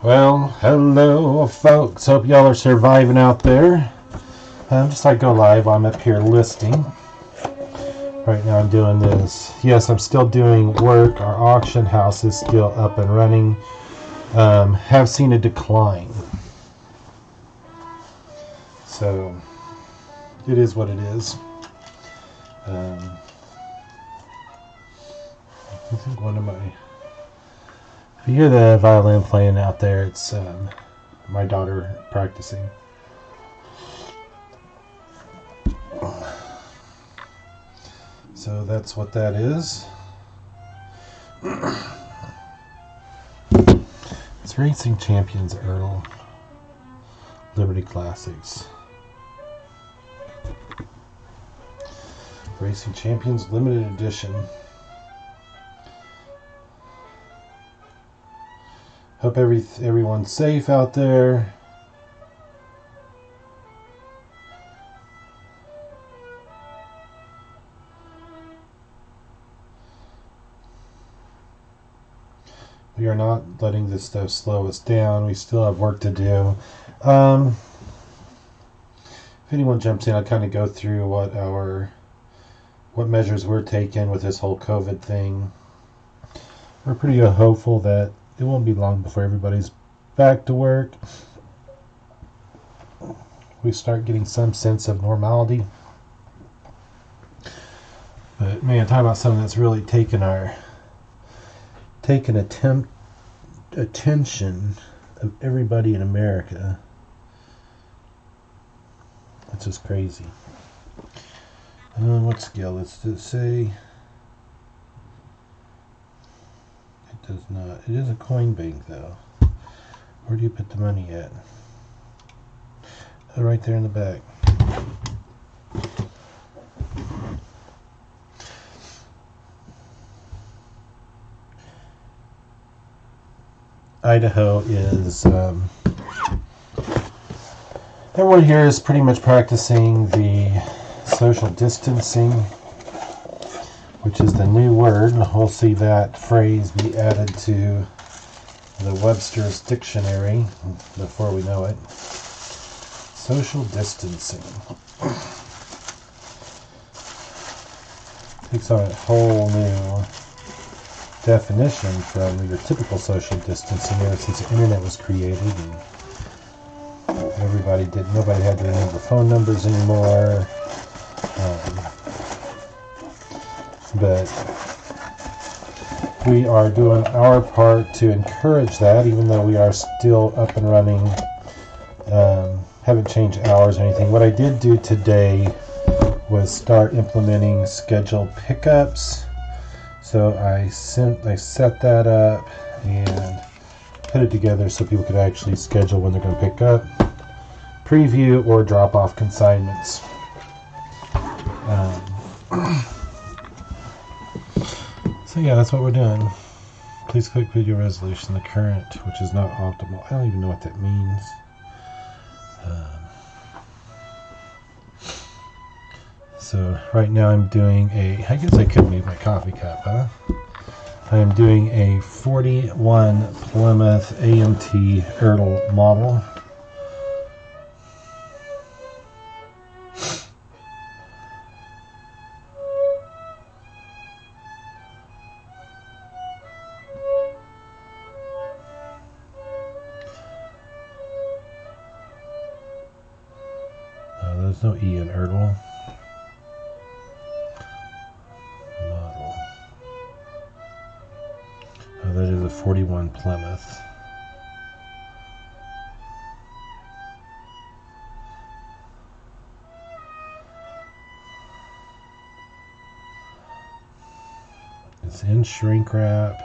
Well, hello folks, hope y'all are surviving out there. Just like go live, I'm up here listing. Right now I'm doing this. Yes, I'm still doing work. Our auction house is still up and running. Have seen a decline. So, it is what it is. I think one of my... If you hear the violin playing out there, it's my daughter practicing. So that's what that is. It's Racing Champions Earl Liberty Classics. Racing Champions Limited Edition. Hope everyone's safe out there. We are not letting this stuff slow us down. We still have work to do. If anyone jumps in, I'll kind of go through what measures we're taking with this whole COVID thing. We're pretty hopeful that it won't be long before everybody's back to work. We start getting some sense of normality. But man, talking about something that's really taken attention of everybody in America. It's just crazy. What scale? Let's just say it does not. It is a coin bank though. Where do you put the money at? Oh, right there in the back. Idaho is everyone here is pretty much practicing the social distancing, which is the new word. We'll see that phrase be added to the Webster's dictionary before we know it. Social distancing takes on a whole new definition from your typical social distancing ever since the internet was created, and nobody had to remember phone numbers anymore. But we are doing our part to encourage that, even though we are still up and running. Haven't changed hours or anything. What I did do today was start implementing scheduled pickups. So I set that up and put it together so people could actually schedule when they're going to pick up, preview, or drop off consignments. So yeah, that's what we're doing. Please click video resolution. The current, which is not optimal. I don't even know what that means. So right now I'm doing I guess I could move my coffee cup, huh? I am doing a 41 Plymouth AMT Ertl model. There's no E in Ertl. Model. Oh, that is a 41 Plymouth. It's in shrink wrap.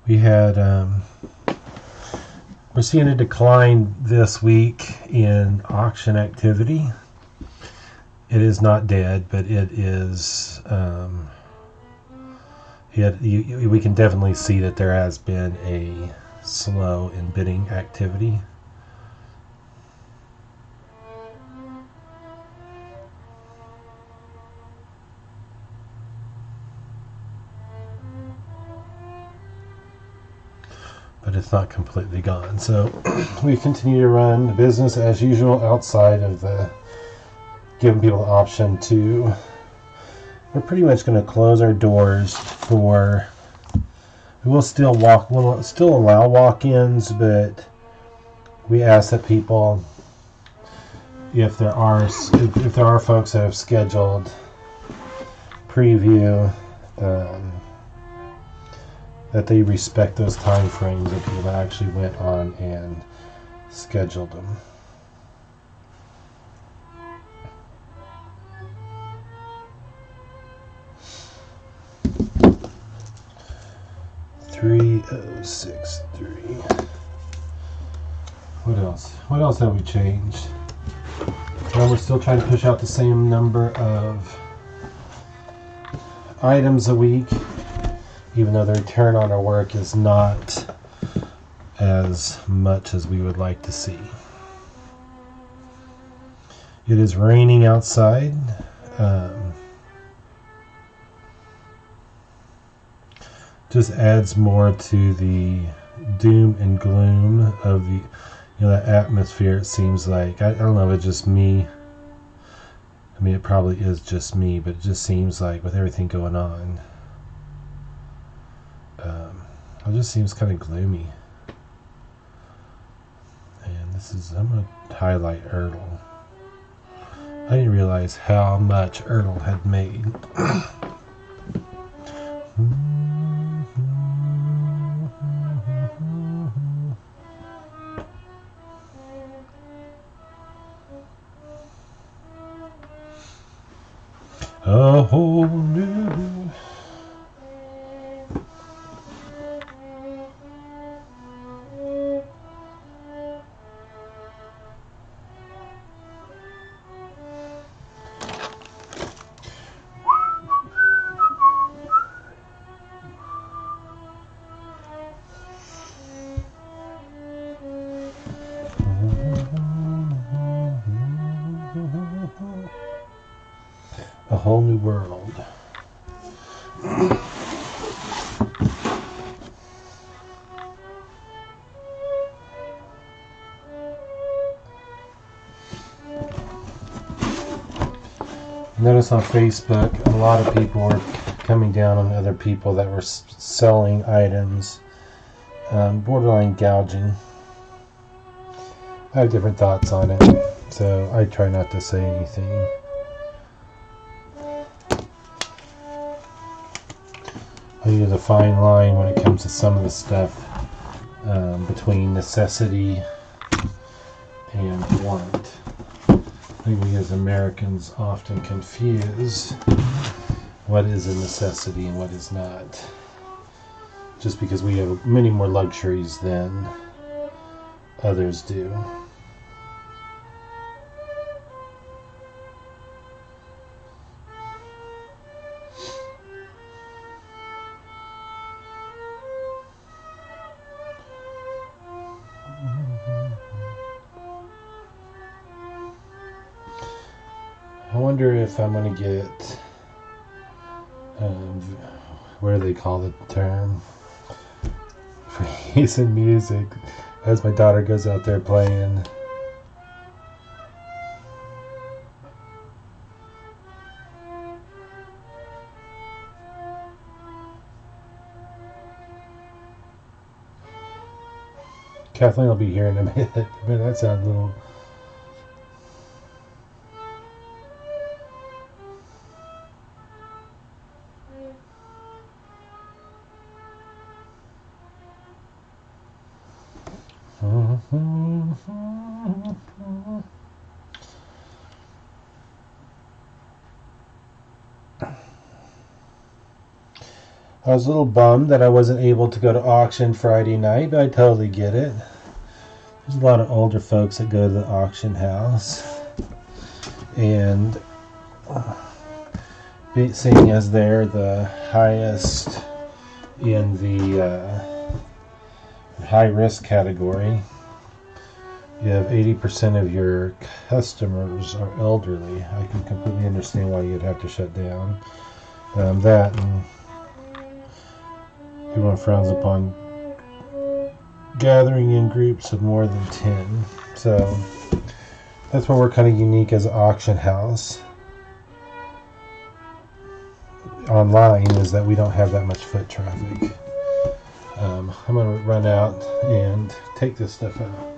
We had, we're seeing a decline this week in auction activity. It is not dead, but it is, we can definitely see that there has been a slow in bidding activity. but it's not completely gone. So we continue to run the business as usual outside of the giving people the option to. We're pretty much going to close our doors for. We'll still allow walk-ins, but we ask that people, if there are folks that have scheduled preview, that they respect those time frames of people that actually went on and scheduled them. $3,063. What else? What else have we changed? Well, we're still trying to push out the same number of items a week, even though the return on our work is not as much as we would like to see. It is raining outside. Just adds more to the doom and gloom of the, that atmosphere. It seems like, I don't know if it's just me. I mean, it probably is just me, but it just seems like with everything going on, it just seems kind of gloomy. And I'm going to highlight Ertl. I didn't realize how much Ertl had made. A whole new. A whole new world. Notice on Facebook, a lot of people were coming down on other people that were selling items, borderline gouging. I have different thoughts on it, so I try not to say anything. I use a fine line when it comes to some of the stuff between necessity and want. I think we as Americans often confuse what is a necessity and what is not, just because we have many more luxuries than others do. I wonder if I'm going to get, what do they call the term? Freeze in music, as my daughter goes out there playing. Kathleen will be here in a minute. Man, that sounds a little... I was a little bummed that I wasn't able to go to auction Friday night, but I totally get it. There's a lot of older folks that go to the auction house. And seeing as they're the highest in the high risk category, you have 80% of your customers are elderly. I can completely understand why you'd have to shut down that, and everyone frowns upon gathering in groups of more than 10. So that's why we're kind of unique as an auction house online, is that we don't have that much foot traffic. I'm going to run out and take this stuff out.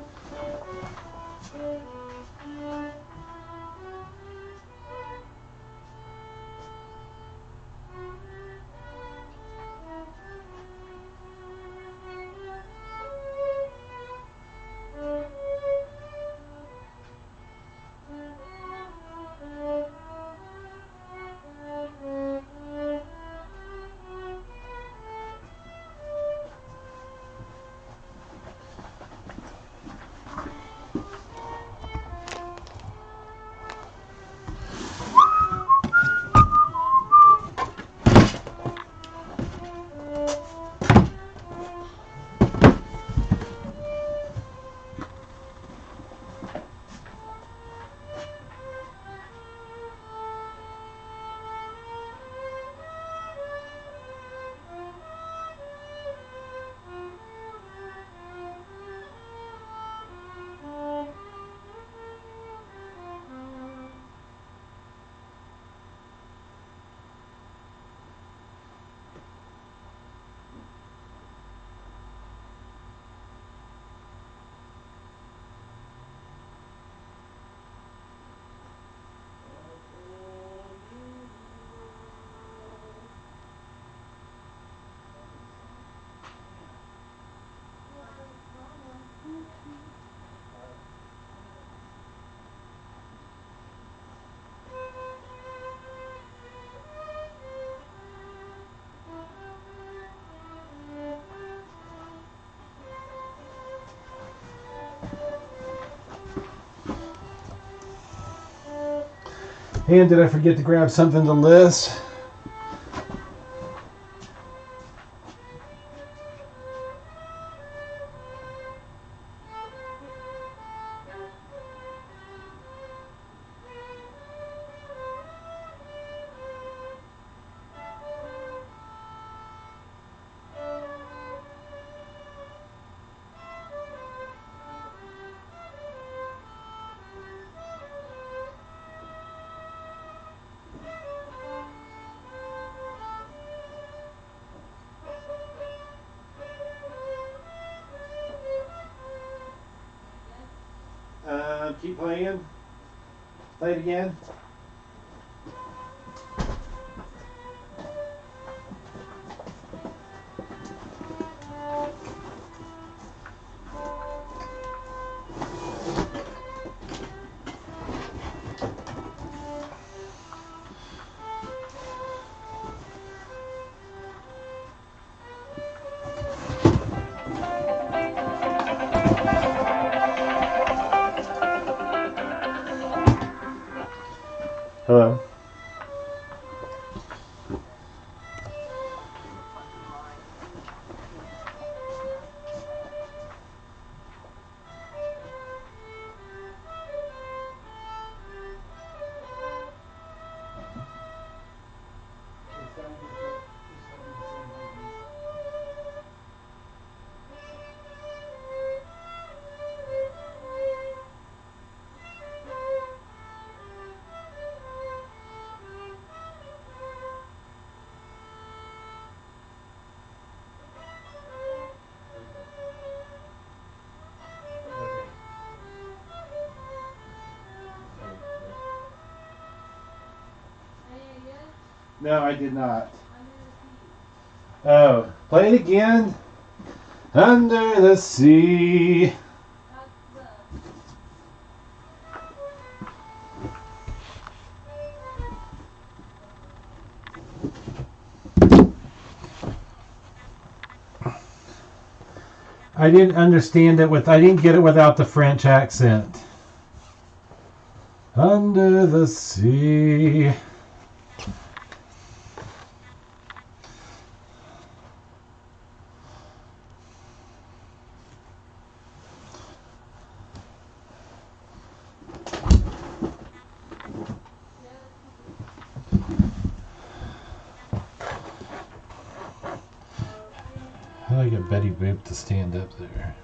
And did I forget to grab something to list? Keep playing. Play it again. Hello. No, I did not. Oh, play it again. Under the sea. I didn't understand it I didn't get it without the French accent. Under the sea. I like a Betty Boop to stand up there.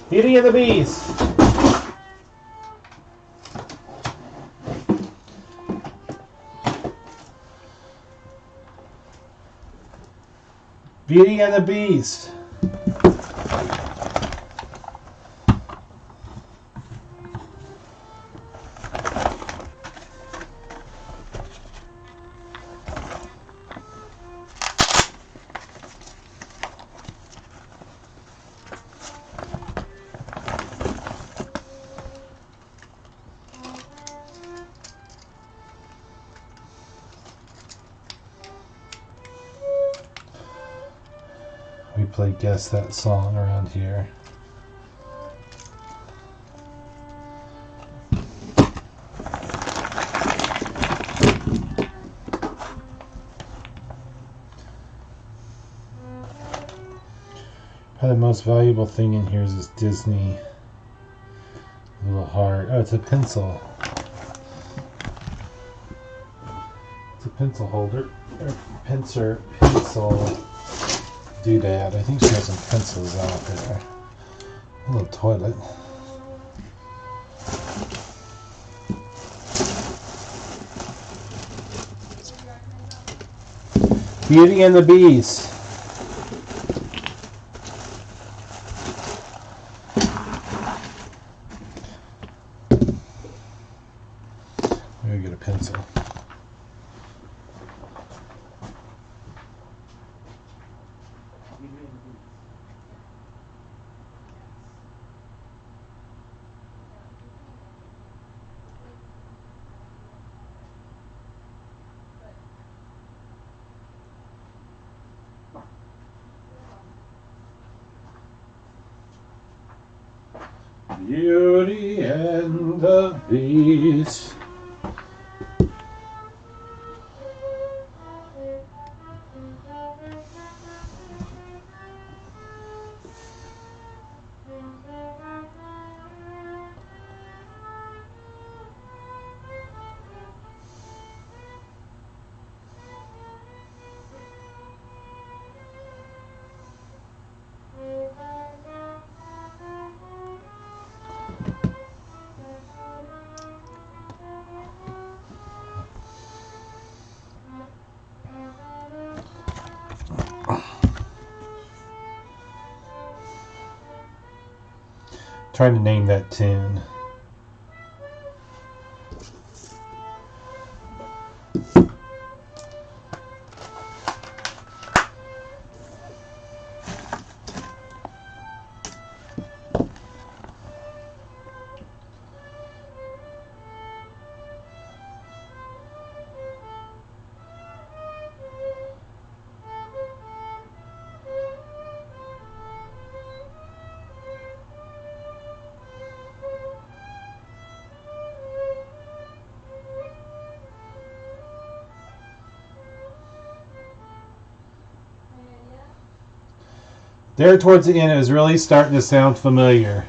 Beauty and the Beast. Beauty and the Beast. We play Guess That Song around here. Probably the most valuable thing in here is this Disney little heart. Oh, it's a pencil. It's a pencil holder. Or pencil doodad. I think she has some pencils out there. A little toilet. Beauty and the Beast. I'm gonna get a pencil. Beauty and the Beast. Trying to name that tune. There towards the end, it was really starting to sound familiar.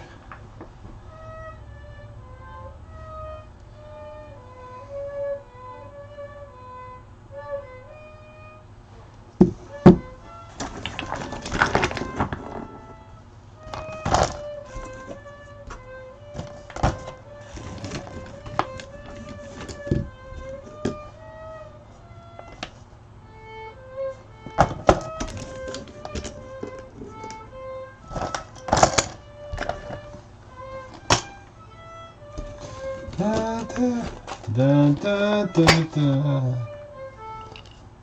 Da da da da da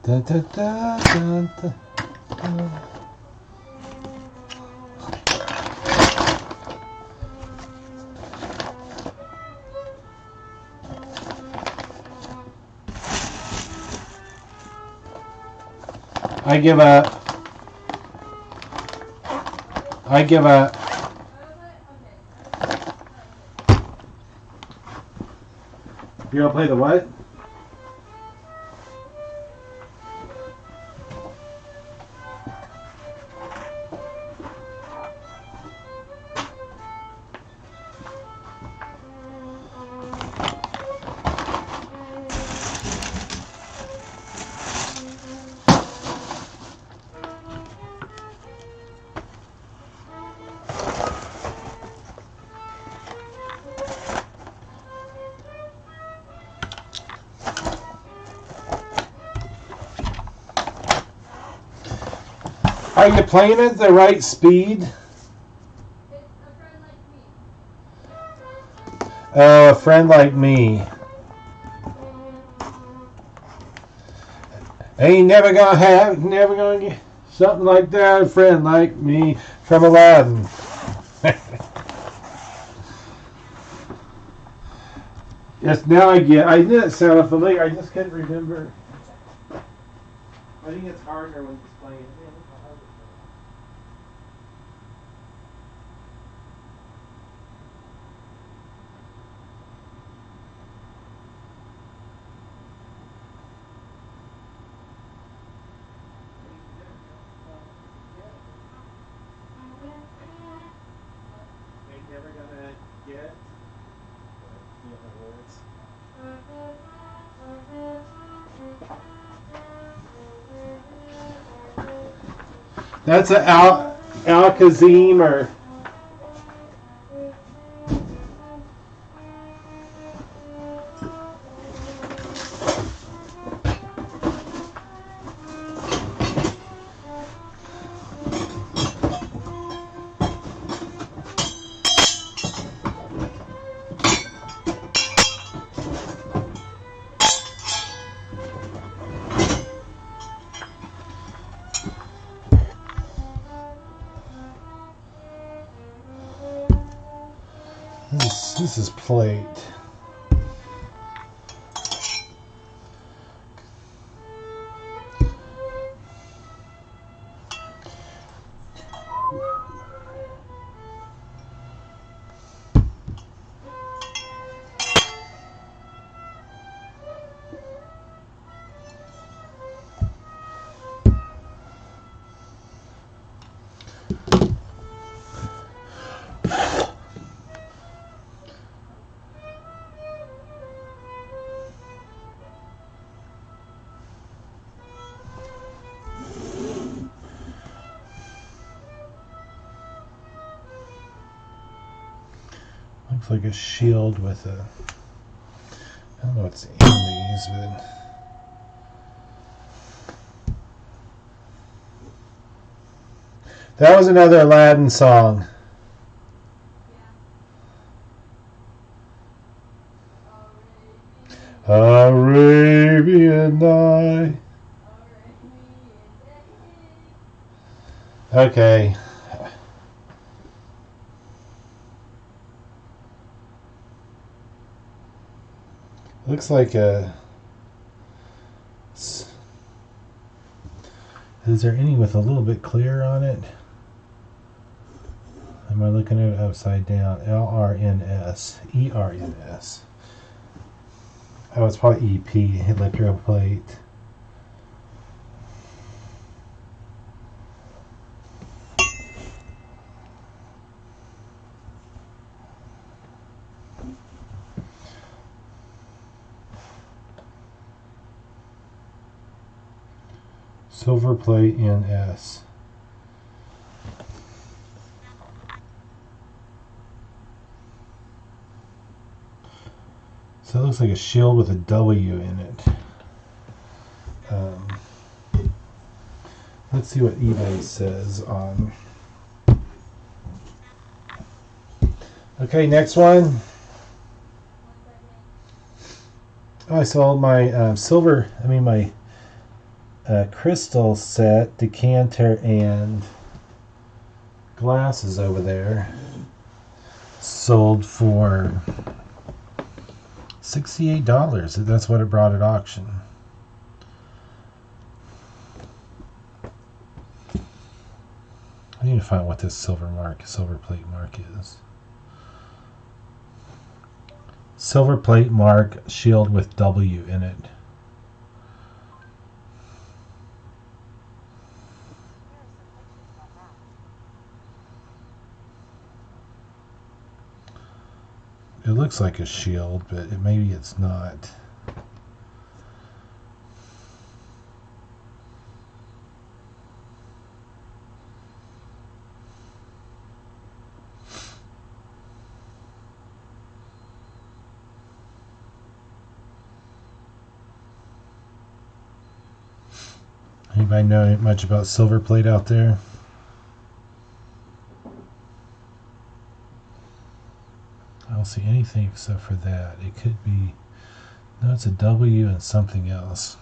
da da da da da. I give up. I give up. You gonna play the what? Are you playing at the right speed? A friend like me. Ain't never gonna get something like that. A friend like me from Aladdin. Yes, now I get. I knew it sounded familiar. I just couldn't remember. I think it's harder when it's playing. Ain't never gonna get. The other words. That's an Alakazam or. This is plate. Looks like a shield with a. I don't know what's in these, but. That was another Aladdin song. Arabian Night. Okay. Looks like a. Is there any with a little bit clear on it? Am I looking at it upside down? LRNS. ERNS. Oh, it's probably EP, electroplate. Silver plate NS. So it looks like a shield with a W in it. Let's see what eBay says on. Okay, next one. Oh, I sold my my crystal set, decanter, and glasses over there. Sold for $68. That's what it brought at auction. I need to find what this silver plate mark is. Silver plate mark, shield with W in it. It looks like a shield, but maybe it's not. Anybody know much about silver plate out there? I don't see anything except for that. It could be, no, it's a W and something else.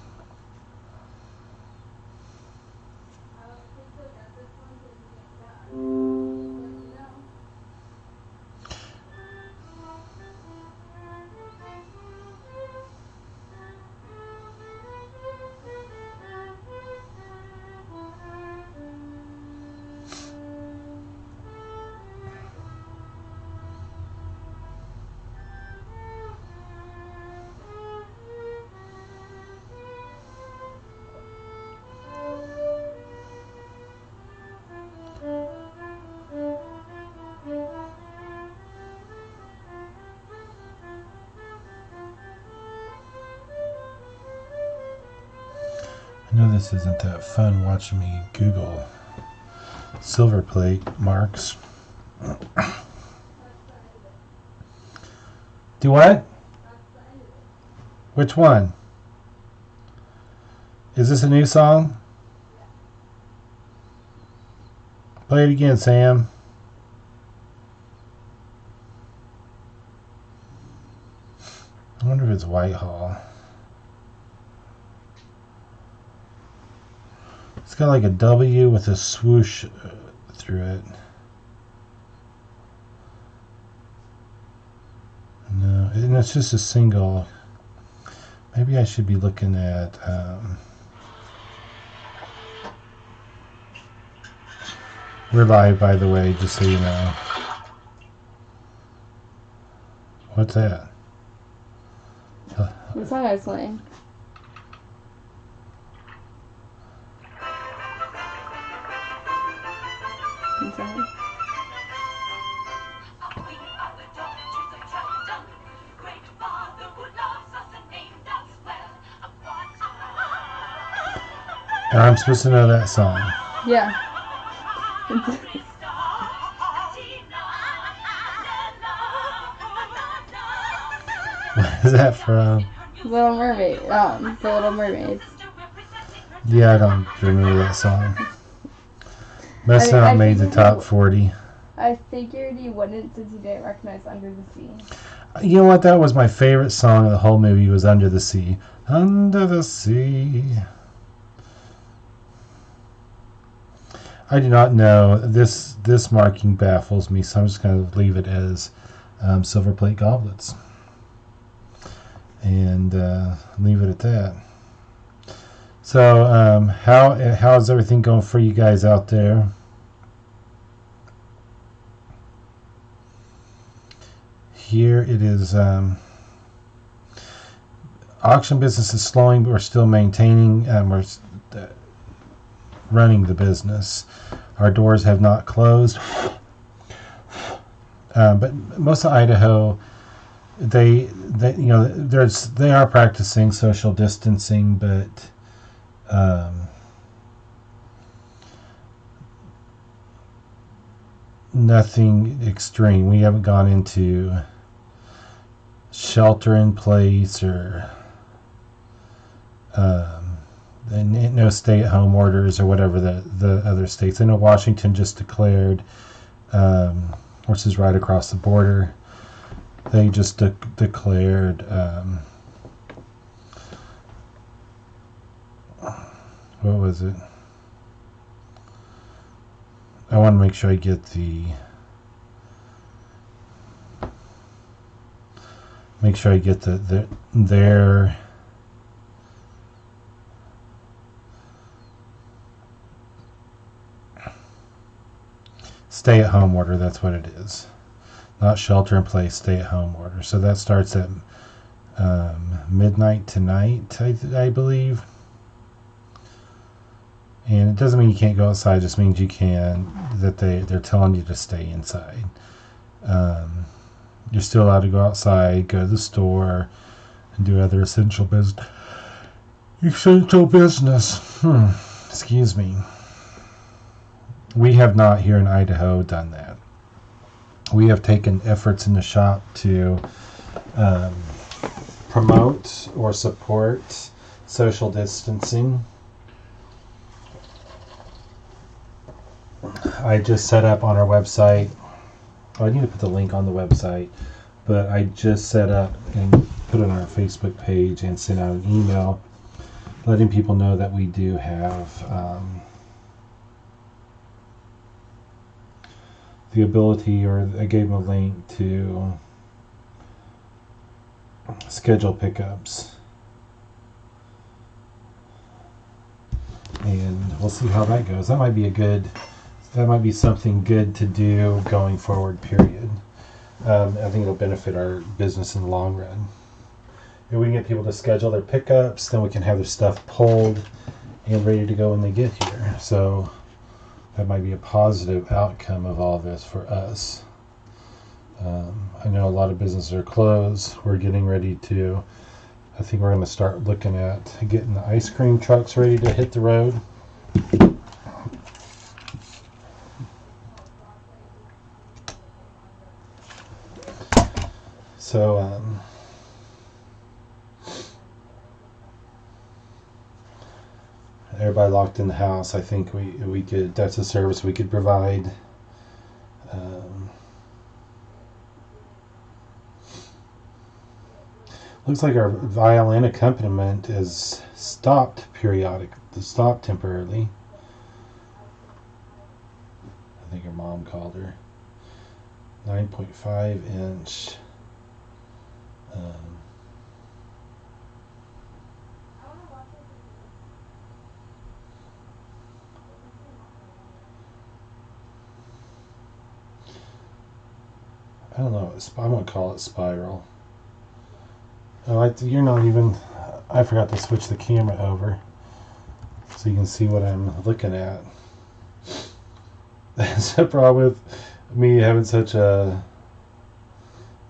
I know this isn't that fun watching me Google silver plate marks. Do what? Which one? Is this a new song? Play it again, Sam. I wonder if it's Whitehall. It's got like a W with a swoosh through it. No, and it's just a single. Maybe I should be looking at we're live, by the way, just so you know. What's that? The song I was playing. I'm sorry. And I'm supposed to know that song. Yeah. What is that from? Little Mermaid. The Little Mermaids. Yeah, I don't remember that song. Must not made the top 40. I figured you wouldn't since you didn't recognize Under the Sea. You know what? That was my favorite song of the whole movie. Was Under the Sea. Under the Sea. I do not know. This marking baffles me, so I'm just going to leave it as silver plate goblets. And leave it at that. So, how's everything going for you guys out there? Here it is. Auction business is slowing, but we're still maintaining. We're running the business. Our doors have not closed. But most of Idaho, they are practicing social distancing, but nothing extreme. We haven't gone into shelter in place or no stay-at-home orders or whatever the other states. I know Washington just declared, which is right across the border. They just declared what was it? I want to make sure I get their stay-at-home order. That's what it is. Not shelter-in-place, stay-at-home order. So that starts at midnight tonight, I believe. And it doesn't mean you can't go outside. It just means you can. That they're telling you to stay inside. You're still allowed to go outside, go to the store, and do other essential business. Excuse me. We have not here in Idaho done that. We have taken efforts in the shop to promote or support social distancing. I just set up on our website. Oh, I need to put the link on the website, but I just set up and put it on our Facebook page and sent out an email letting people know that we do have the ability, or I gave them a link to schedule pickups. And we'll see how that goes. That might be something good to do going forward, period. I think it'll benefit our business in the long run. If we can get people to schedule their pickups, then we can have their stuff pulled and ready to go when they get here. So that might be a positive outcome of all this for us. I know a lot of businesses are closed. We're getting ready to, I think we're going to start looking at getting the ice cream trucks ready to hit the road. So, everybody locked in the house. I think we could, that's a service we could provide. Looks like our violin accompaniment is stopped temporarily. I think her mom called her. 9.5 inch. I don't know. I'm gonna call it spiral. Oh, you're not even. I forgot to switch the camera over so you can see what I'm looking at. That's the problem with me having such a.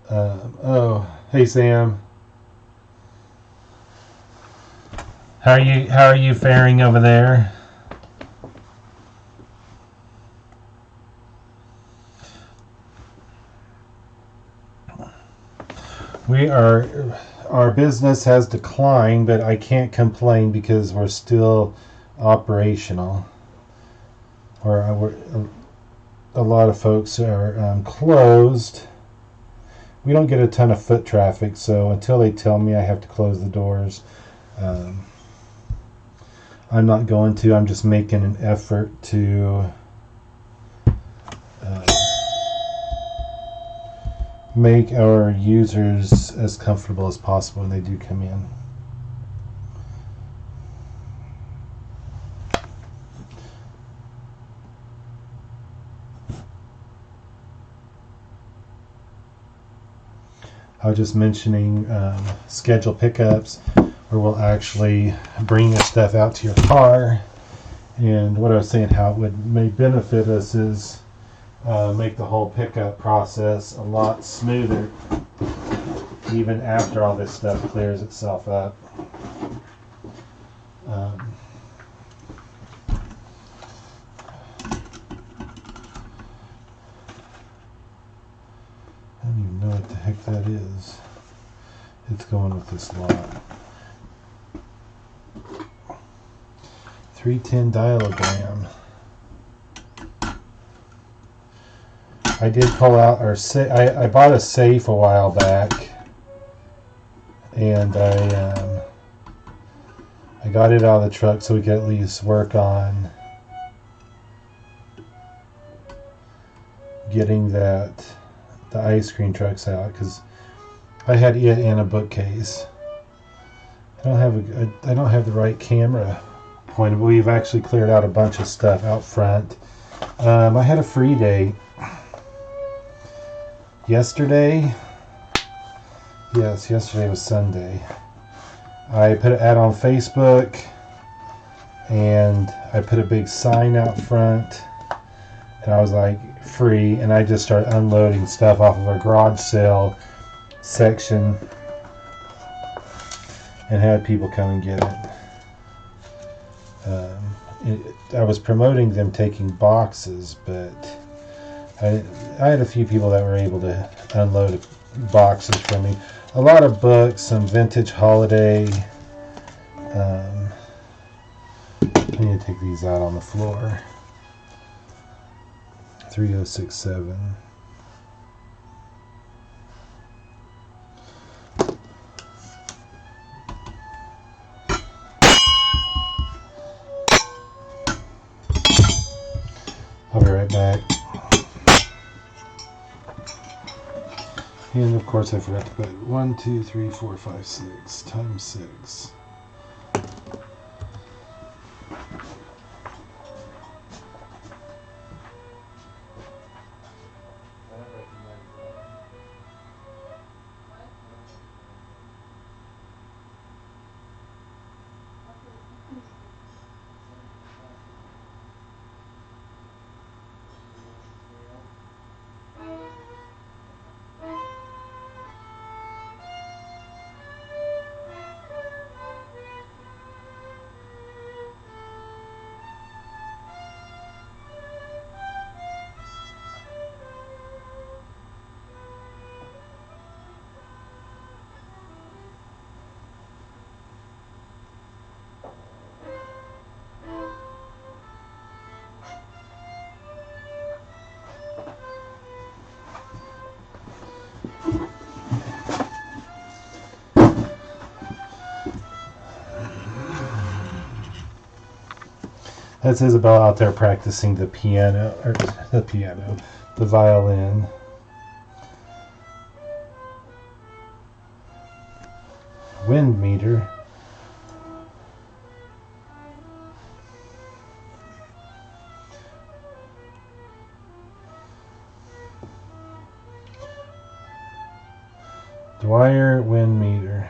Oh, hey Sam. How are you faring over there? Our business has declined, but I can't complain because we're still operational. A lot of folks are closed. We don't get a ton of foot traffic, so until they tell me I have to close the doors, I'm not going to. I'm just making an effort to make our users as comfortable as possible when they do come in. I was just mentioning schedule pickups, where we'll actually bring your stuff out to your car. And what I was saying, how it may benefit us is make the whole pickup process a lot smoother, even after all this stuff clears itself up. I don't even know what the heck that is. It's going with this lot. 310 dialogram. I did pull out our I bought a safe a while back, and I got it out of the truck so we could at least work on getting the ice cream trucks out, because I had it in a bookcase. I don't have the right camera point. We've actually cleared out a bunch of stuff out front. I had a free day yesterday. Yes, yesterday was Sunday. I put an ad on Facebook, and I put a big sign out front, and I was like, free, and I just started unloading stuff off of our garage sale section and had people come and get it. I was promoting them taking boxes, but I had a few people that were able to unload boxes for me. A lot of books, some vintage holiday. I need to take these out on the floor. 3067. back. And of course I forgot to put 1, 2, 3, 4, 5, 6 times 6. That's Isabel out there practicing the the violin. Wind meter. Dwyer wind meter.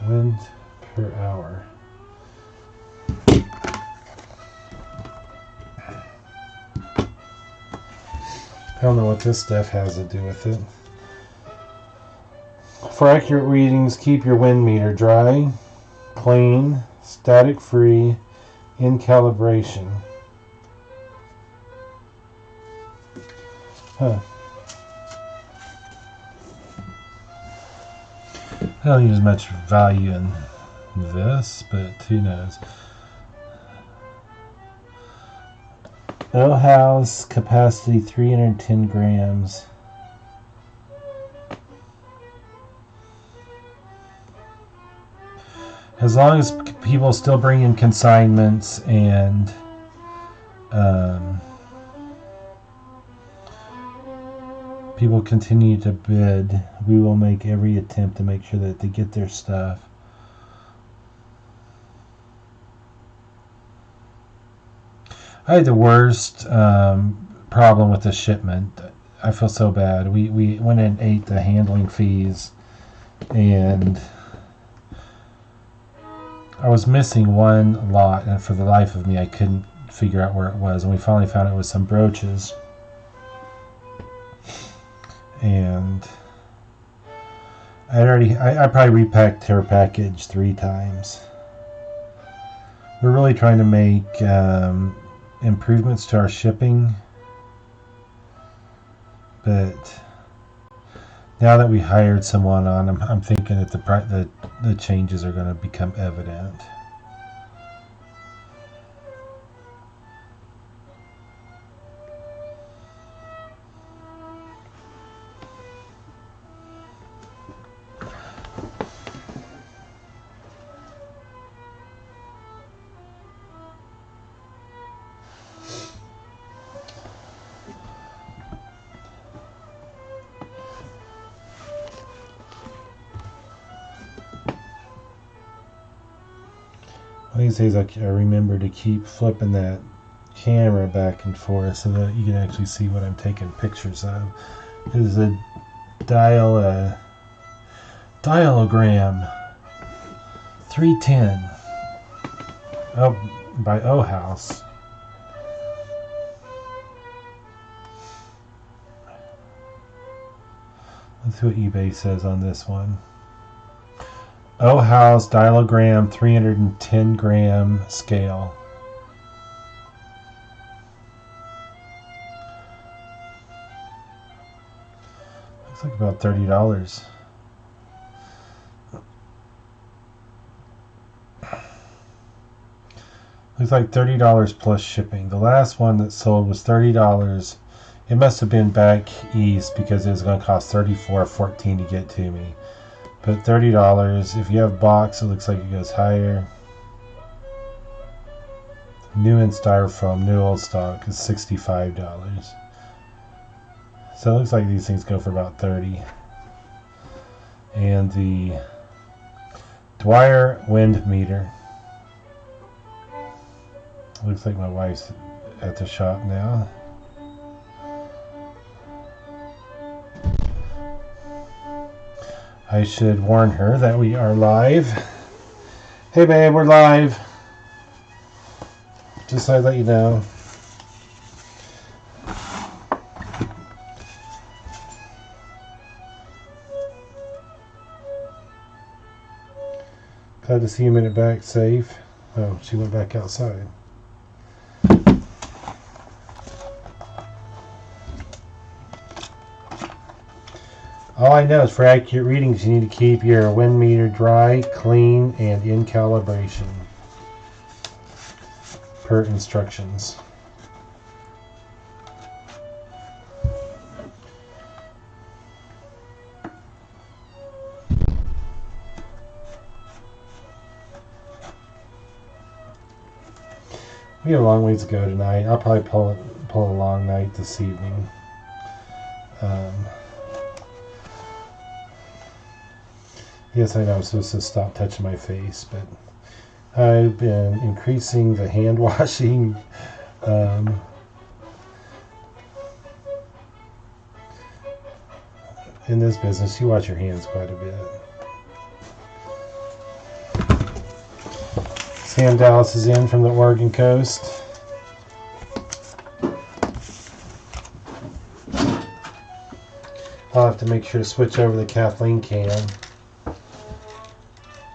Wind per hour. I don't know what this stuff has to do with it. For accurate readings, keep your wind meter dry, clean, static free, in calibration. Huh. I don't use much value in this, but who knows. O-House capacity 310 grams. As long as people still bring in consignments and people continue to bid, we will make every attempt to make sure that they get their stuff. I had the worst problem with the shipment. I feel so bad. We went and ate the handling fees, and I was missing one lot, and for the life of me I couldn't figure out where it was, and we finally found it was some brooches. And I probably repacked her package 3 times. We're really trying to make improvements to our shipping, but now that we hired someone on, I'm thinking that the changes are going to become evident. These days I remember to keep flipping that camera back and forth so that you can actually see what I'm taking pictures of. This is a dialogram 310 by O-House. Let's see what eBay says on this one. O-House dialogram 310 gram scale. Looks like about $30. Looks like $30 plus shipping. The last one that sold was $30. It must have been back east because it was going to cost $34.14 to get to me. But $30. If you have box, it looks like it goes higher. New in styrofoam, new old stock is $65. So it looks like these things go for about $30. And the Dwyer wind meter. Looks like my wife's at the shop now. I should warn her that we are live. Hey babe, we're live. Just so I let you know. Glad to see you made it back safe. Oh, she went back outside. All I know is for accurate readings, you need to keep your wind meter dry, clean, and in calibration per instructions. We have a long ways to go tonight. I'll probably pull a long night this evening. Yes, I know I'm supposed to stop touching my face, but I've been increasing the hand washing. In this business, you wash your hands quite a bit. Sam Dallas is in from the Oregon coast. I'll have to make sure to switch over the Kathleen cam.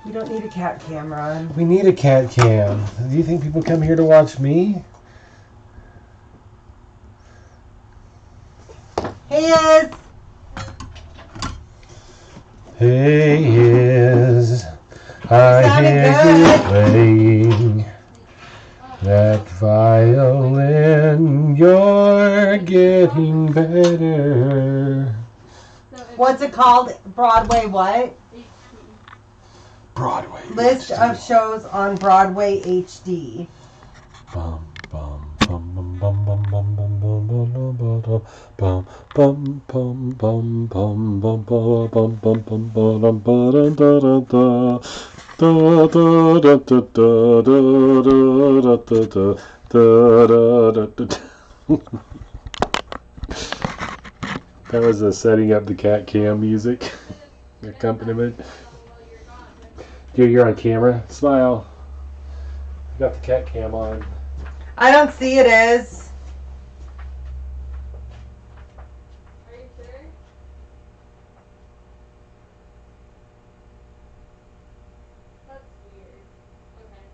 We don't need a cat cam, Ron. We need a cat cam. Do you think people come here to watch me? Hey, Iz! Hey, Iz. I hear you playing that violin. You're getting better. What's it called? Broadway what? Broadway. List HD. of shows on Broadway HD. Bum bum bum bum bum bum bum bum bum bum bum bum bum bum bum bum bum bum bum bum That was the setting up the cat cam music accompaniment. Dude, you're on camera. Smile. You got the cat cam on. I don't see it, Iz. Are you sure? That's weird. Okay.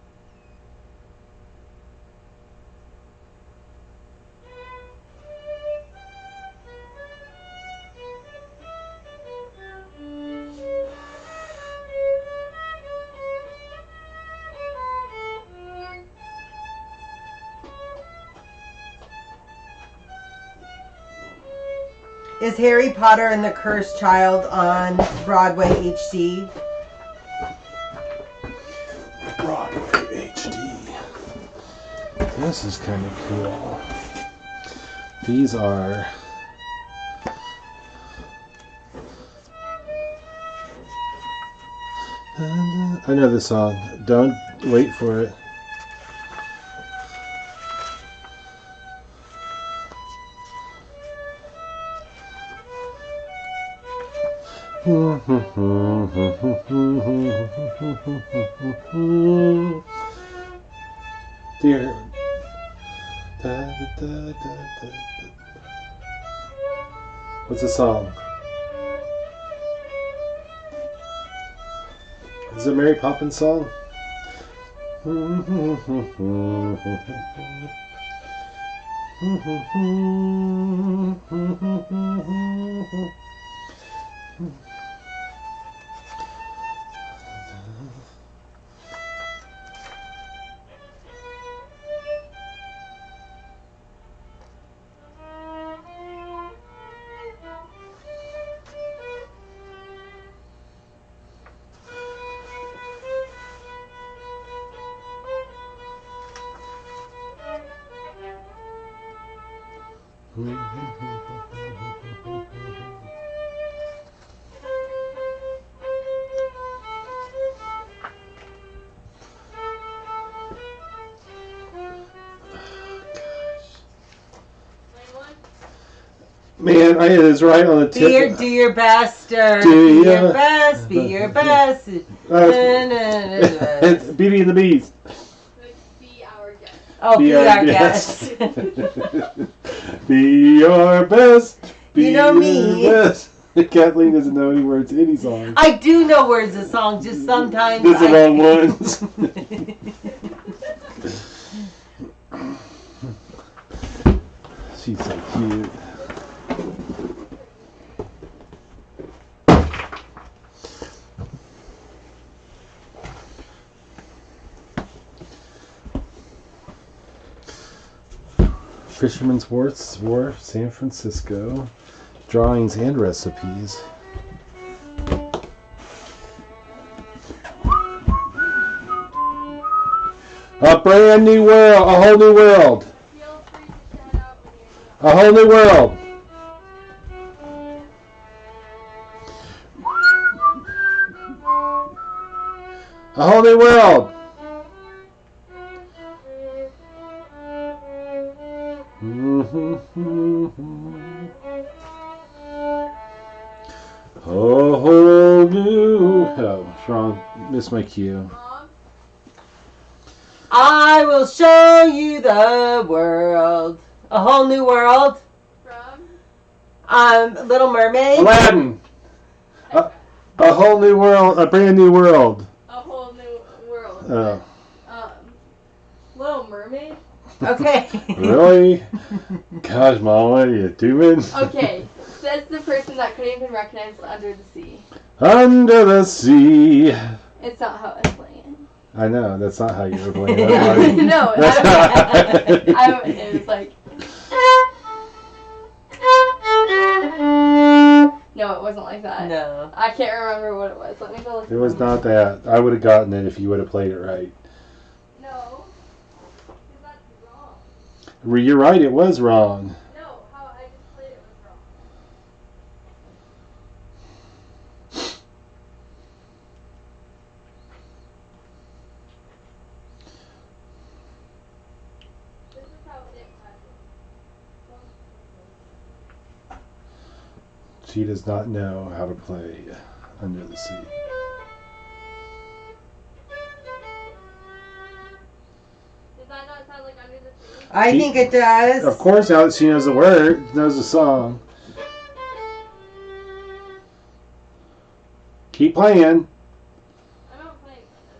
Is Harry Potter and the Cursed Child on Broadway HD? Broadway HD. This is kind of cool. These are I know this song. Don't wait for it. Dear. What's the song? Is it a Mary Poppins song? Man, it is right on the tip. Do your best, or Do be ya? your best, be your best. Beauty and the Beast. Be our guest. Oh, be our guest. Be your best. Be You know me. your best. Kathleen doesn't know any words to any song. I do know words of songs, just sometimes. Just the wrong ones. She's so cute. Fisherman's Wharf, San Francisco. Drawings and recipes. A brand new world, a whole new world. Feel free to shout out when you're A whole new world. A whole new world. A whole new. Oh, what's wrong? Missed my cue. Mom, I will show you the world. A whole new world. from Little Mermaid. Aladdin. A whole new world. A brand new world. A Whole New World. Oh. Little Mermaid. Okay. Really? Gosh, Mom, what are you doing? Okay, says the person that couldn't even recognize Under the Sea. Under the sea. It's not how I was playing. I know, that's not how you were playing it. No, it was like. No, it wasn't like that. No. I can't remember what it was. Let me go look. It was not that. I would have gotten it if you would have played it right. No. That's wrong. You're right, it was wrong. No, how I just played it was wrong. This is how it happened. She does not know how to play Under the Sea. Does that not sound like Under the Sea? I think it does. Of course, now that she knows the word, knows the song. Keep playing. I'm not playing this.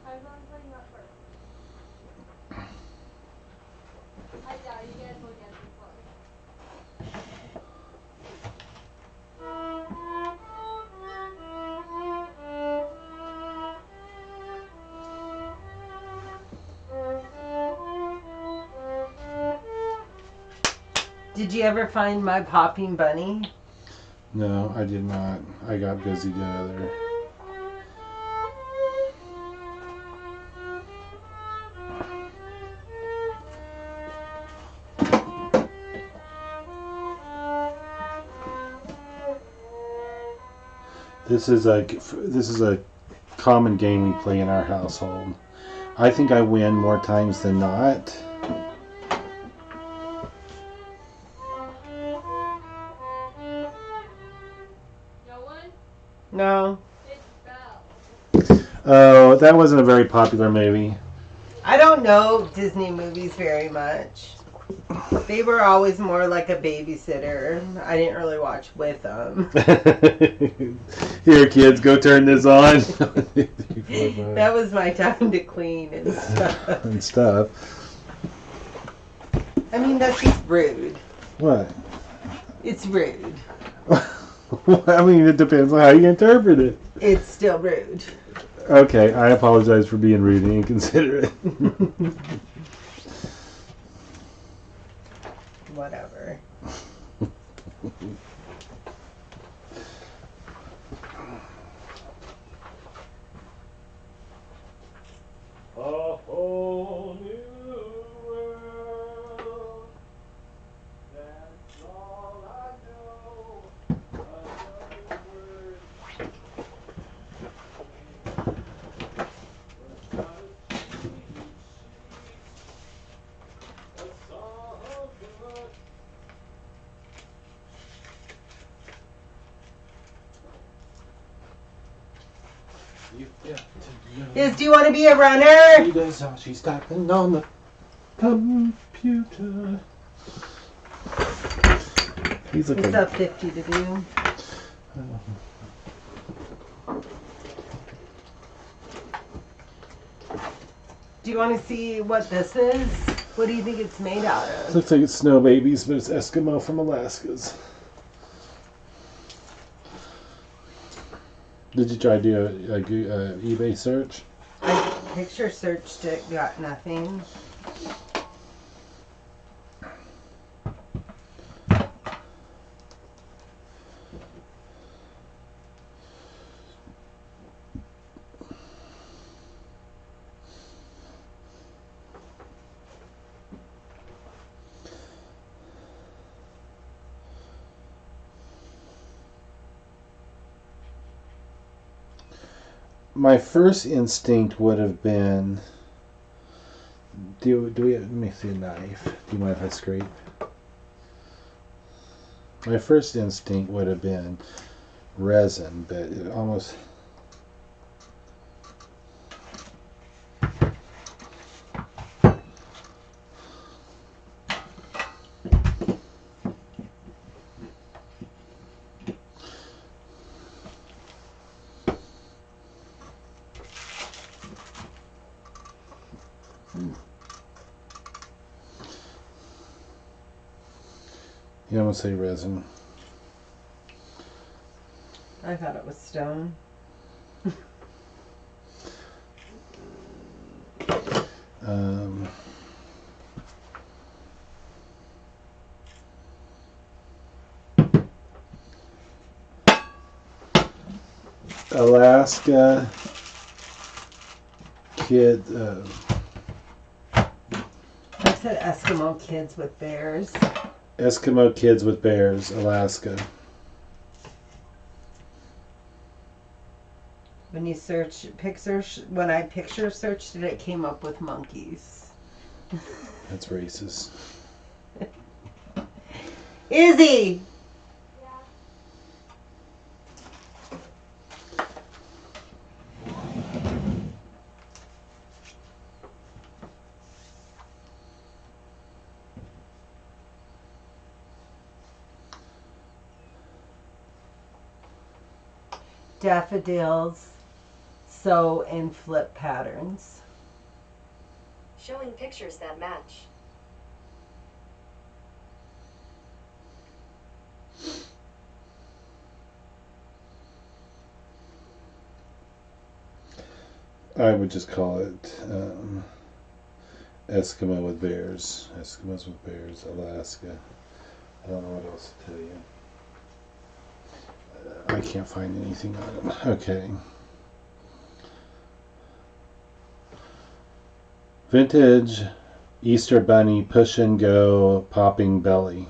I'm not playing that first. I doubt you guys will get this one. Did you ever find my popping bunny? No, I did not. I got busy doing other. This is a common game we play in our household. I think I win more times than not. No one? No. It's Belle. Oh, that wasn't a very popular movie. I don't know Disney movies very much. They were always more like a babysitter. I didn't really watch with them. Here, kids, go turn this on. That was my time to clean and stuff. And stuff. I mean, that's just rude. What? It's rude. I mean, it depends on how you interpret it. It's still rude. Okay, I apologize for being rude and inconsiderate. Whatever. A whole new world. You've got to know. Do you want to be a runner? She does all she's typing on the computer. He's looking. It's up 50 to do. Do you want to see what this is? What do you think it's made out of? Looks like it's snow babies, but it's Eskimo from Alaska's. Did you try to do a eBay search? I picture searched it, got nothing. My first instinct would have been, do we have, let me see a knife. Do you mind if I scrape? My first instinct would have been resin, but it almost... You almost say resin. I thought it was stone. Alaska kid. I said Eskimo kids with bears. Eskimo kids with bears, Alaska. When you search pictures, when I picture searched it, it came up with monkeys. That's racist. Izzy! Daffodils, sew and flip patterns. Showing pictures that match. I would just call it Eskimo with bears. Eskimos with bears, Alaska. I don't know what else to tell you. I can't find anything on them. Okay. Vintage Easter Bunny Push and Go Popping Belly.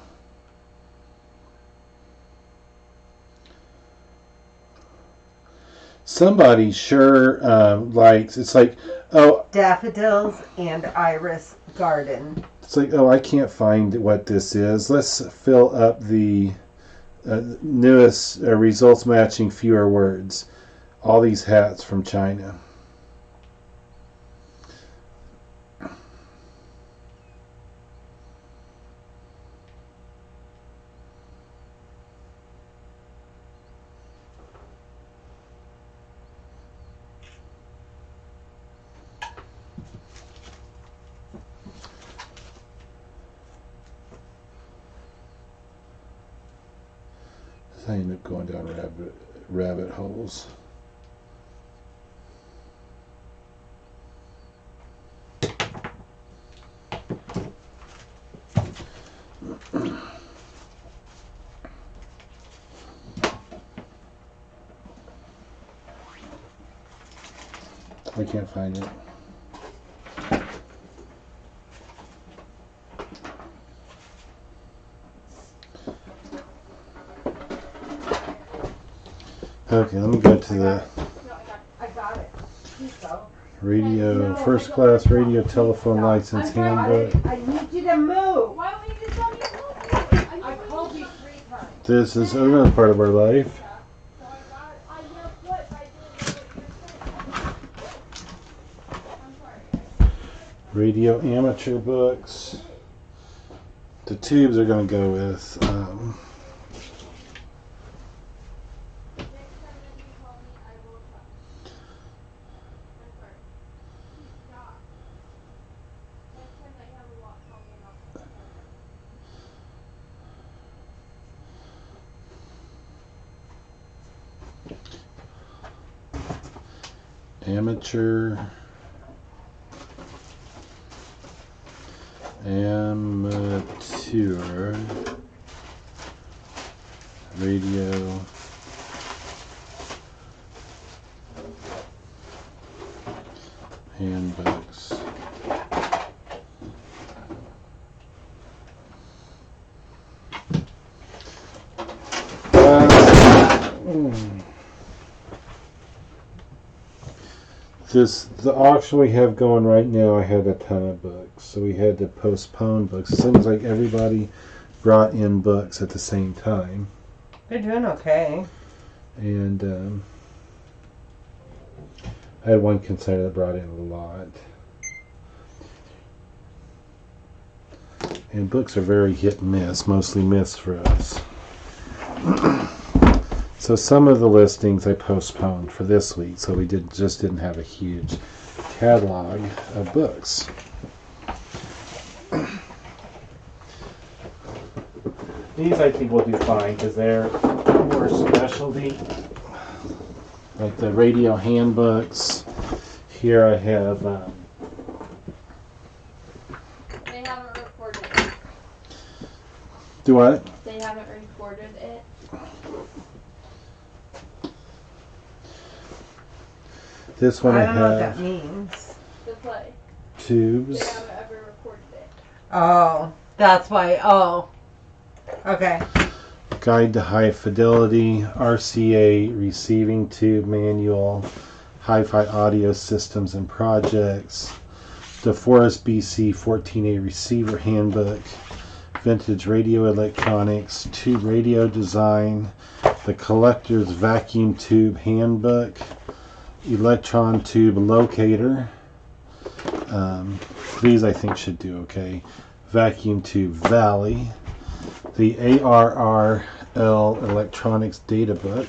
Somebody sure likes, it's like, oh, Daffodils and iris garden. it's like, oh, I can't find what this is. Let's fill up the newest results matching fewer words. All these hats from China. I end up going down rabbit holes. I can't find it. Okay, let me go to the I got it. radio, first class radio telephone license handbook. I need you to move. Why don't you just tell me to move? I called you 3 times. This is another part of our life. So I got it on your foot. I didn't know what you were saying. Radio amateur books. The tubes are going to go with Next time that you call me, I will come. I'm sorry. Stop. Next time that you have a walk, call me and I'll come. amateur radio handbooks. The auction we have going right now, I had a ton of books, so we had to postpone books. It seems like everybody brought in books at the same time. They're doing okay. And I had one consignor that brought in a lot. And books are very hit and miss, mostly miss for us. So some of the listings I postponed for this week, so we just didn't have a huge catalog of books. These I think will do fine because they're more specialty, like the radio handbooks. Here I have They haven't recorded it. do what? They haven't recorded it. This one I I don't know what that have means. The play. They tubes. haven't ever recorded it. Oh, that's why. Oh, okay. Guide to High Fidelity, RCA Receiving Tube Manual, Hi-Fi Audio Systems and Projects, DeForest BC 14A Receiver Handbook, Vintage Radio Electronics, Tube Radio Design, the Collector's Vacuum Tube Handbook, Electron Tube Locator. These I think should do okay. Vacuum Tube Valley, the ARRL Electronics Data Book,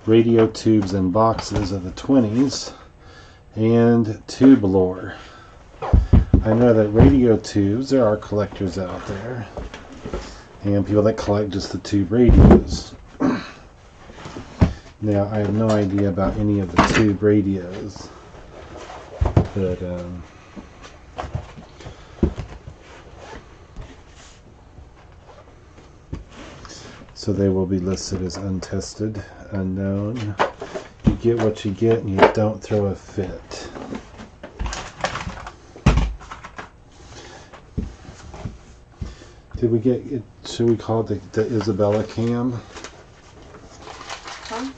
Radio Tubes and Boxes of the 20s, and Tube Lore. I know that radio tubes, there are collectors out there, and people that collect just the tube radios. Now, I have no idea about any of the tube radios, but so they will be listed as untested, unknown. You get what you get and you don't throw a fit. Did we get it? Should we call it the Isabella cam? Huh?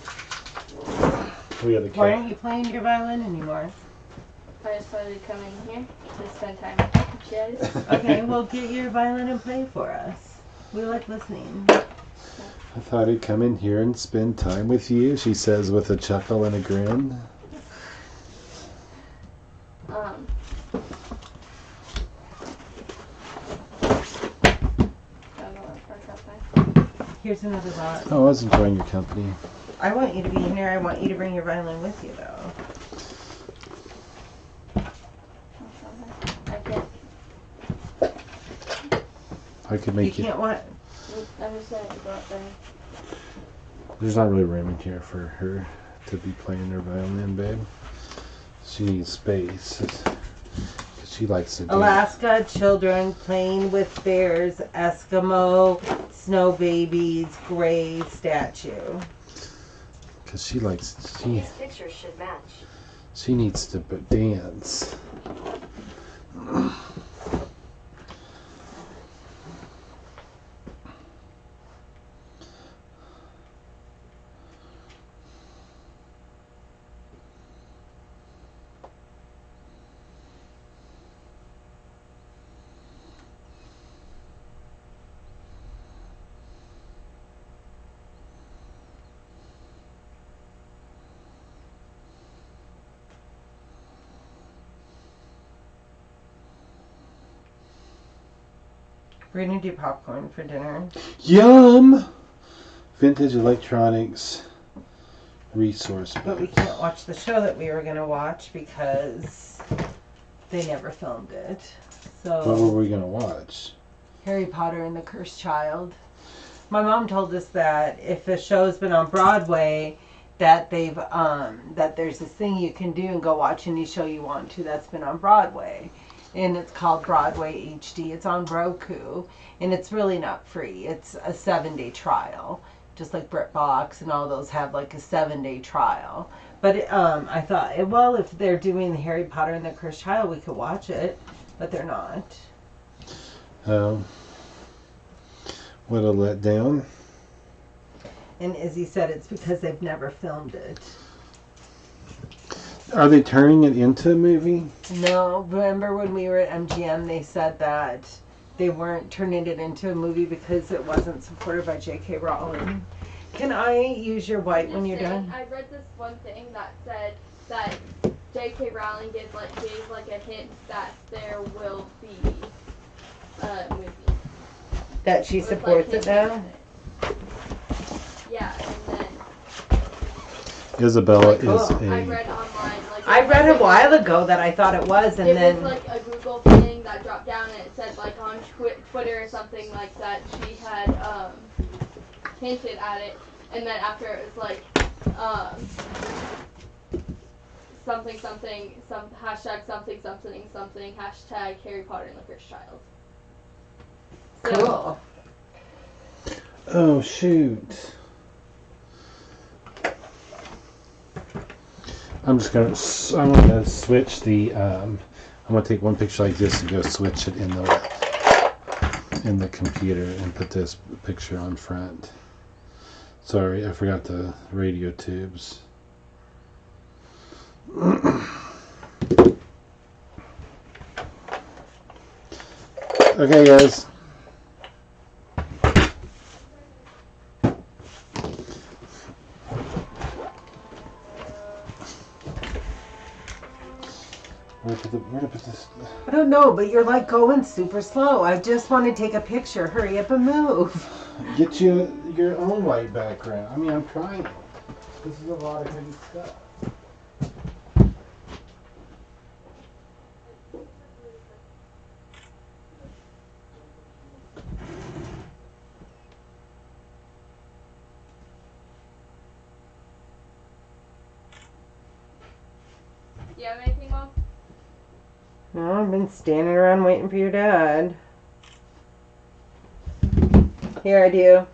We have the Why cam. aren't you playing your violin anymore? I just started coming here to spend time with you guys. Okay, well, get your violin and play for us. We like listening. I thought I'd come in here and spend time with you, she says with a chuckle and a grin. Here's another box. Oh, I was enjoying your company. I want you to be in here. I want you to bring your violin with you, though. I could You make it. can't what? I just said to go up there. There's not really room in here for her to be playing her violin, babe. She needs space. 'Cause she likes to do. Alaska children playing with bears, Eskimo snow babies, gray statue. Because she likes. These pictures should match. She needs to dance. We're gonna do popcorn for dinner. Yum! Vintage electronics resource But we book. can't watch the show that we were gonna watch because they never filmed it. What were So we gonna watch? Harry Potter and the Cursed Child. My mom told us that if a show's been on Broadway, that they've that there's this thing you can do and go watch any show you want to that's been on Broadway. And it's called Broadway HD. It's on Roku, and it's really not free. It's a 7-day trial, just like BritBox and all those have like a 7-day trial. But I thought, well, if they're doing Harry Potter and the Cursed Child, we could watch it, but they're not. What a letdown. And Izzy said it's because they've never filmed it. Are they turning it into a movie? No, remember when we were at MGM, they said that they weren't turning it into a movie because it wasn't supported by J.K. Rowling. Can I use your white when you're done? I read this one thing that said that J.K. Rowling gave like a hint that there will be a movie. That she supports it now? Yeah, and then Isabella is I a. read online. I read a while ago that I thought it was, and it then was like a Google thing that dropped down and it said like on Twitter or something like that she had hinted at it, and then after it was like something some hashtag something hashtag Harry Potter and the Cursed Child. So, cool. Oh shoot! I'm gonna switch the. I'm gonna take one picture like this and go switch it in the computer and put this picture on front. Sorry, I forgot the radio tubes. Okay, guys. Where to put this? I don't know, but you're like going super slow. I just want to take a picture. Hurry up and move. Get you your own white background. I mean, I'm trying. This is a lot of good stuff. do you have anything, Mom? No, I've been standing around waiting for your dad. Here, I do.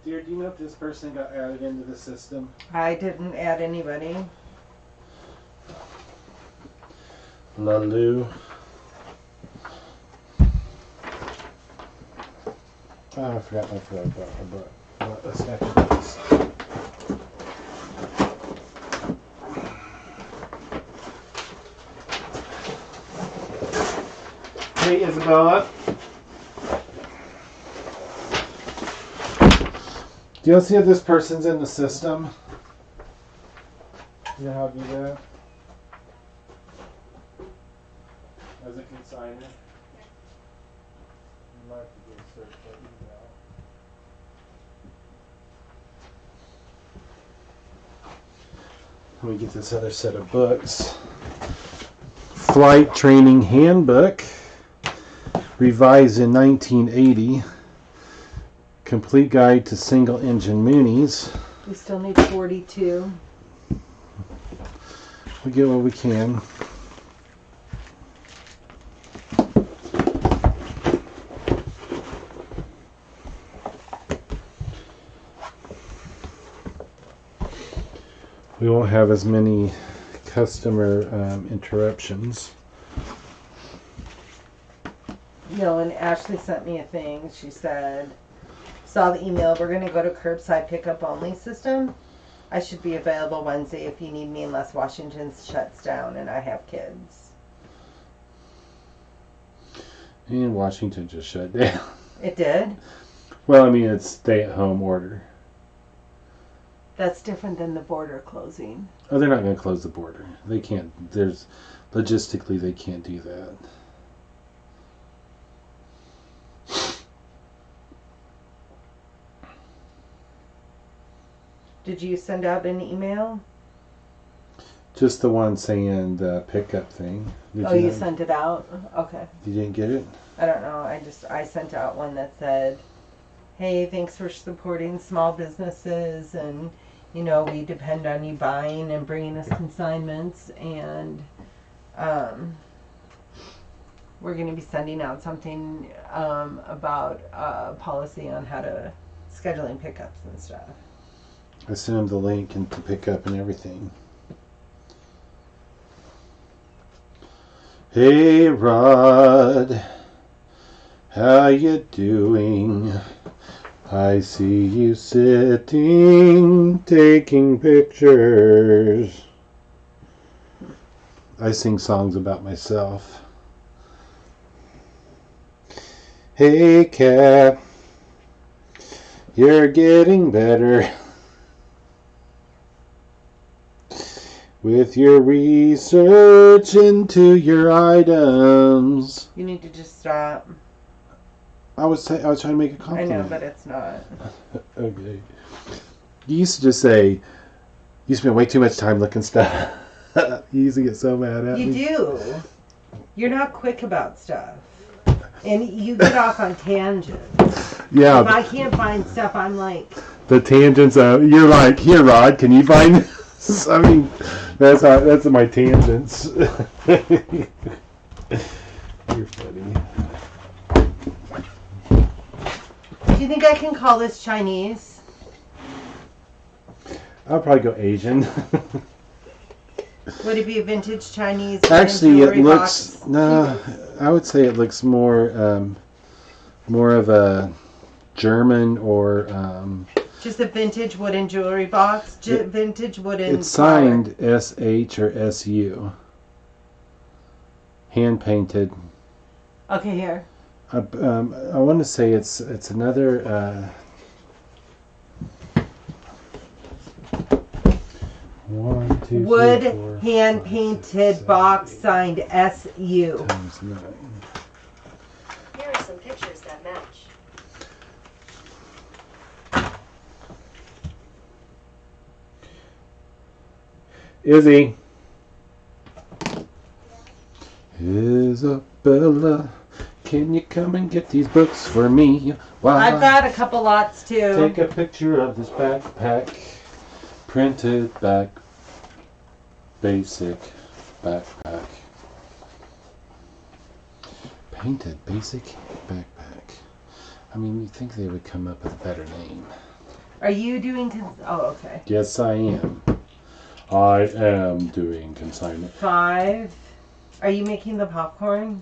Dear, do you know if this person got added into the system? I didn't add anybody. Lalu. Oh, I forgot about a stack of books. Hey, Isabella. Do you see if this person's in the system? You know how to do that? As a consigner? You might have to do a search by email. Let me get this other set of books. Flight Training Handbook, revised in 1980. Complete Guide to Single Engine Moonies. We still need 42. We get what we can. we won't have as many customer interruptions. No, and Ashley sent me a thing. She said, saw the email. We're going to go to curbside pickup only system. I should be available Wednesday if you need me unless Washington shuts down and I have kids. And Washington just shut down. It did? Well, I mean, it's stay-at-home order. That's different than the border closing. Oh, they're not going to close the border. They can't. Logistically, they can't do that. Did you send out an email? Just the one saying the pickup thing. You sent it out? Okay. You didn't get it? I don't know. I sent out one that said, hey, thanks for supporting small businesses, and we depend on you buying and bringing us consignments, and we're going to be sending out something about a policy on how to scheduling pickups and stuff. I sent him the link and to pick up and everything. Hey Rod, how you doing? I see you sitting, taking pictures. I sing songs about myself. Hey Cat, you're getting better with your research into your items. You need to just stop. I was trying to make a I compliment. know, but it's not. Okay. You used to just say, you spend way too much time looking stuff. You used to get so mad at me. You do. You're not quick about stuff. And you get off on tangents. Yeah. If I can't find stuff, I'm like... The tangents, you're like, here Rod, can you find this? I mean, that's my tangents. You're funny. Do you think I can call this Chinese? I'll probably go Asian. Would it be a vintage Chinese? Actually, it jewelry looks box? no. I would say it looks more of a German or. Just a vintage wooden jewelry box. Vintage wooden. It's signed SH or SU. Hand painted. Okay, here. I want to say it's another. 1, 2, 3, Wood 4, hand 5, painted 6, 7, box 8, signed SU. times 9. Here are some pictures that match. Izzy. Isabella, can you come and get these books for me? While I've got a couple lots too. take a picture of this backpack. Printed back. Basic backpack. Painted basic backpack. I mean, you'd think they would come up with a better name. Are you doing? Oh, okay. Yes, I am. I am doing consignment. 5. Are you making the popcorn?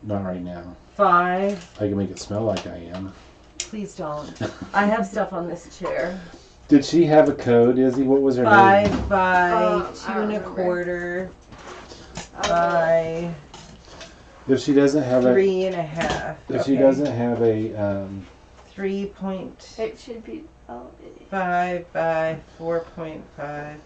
Not right now. 5. I can make it smell like I am. Please don't. I have stuff on this chair. Did she have a code, Izzy? What was her name? 5 by I 2 don't and a remember. quarter by If she doesn't have 3 and a half. if she doesn't have a 3.5 It should be. by 4.5.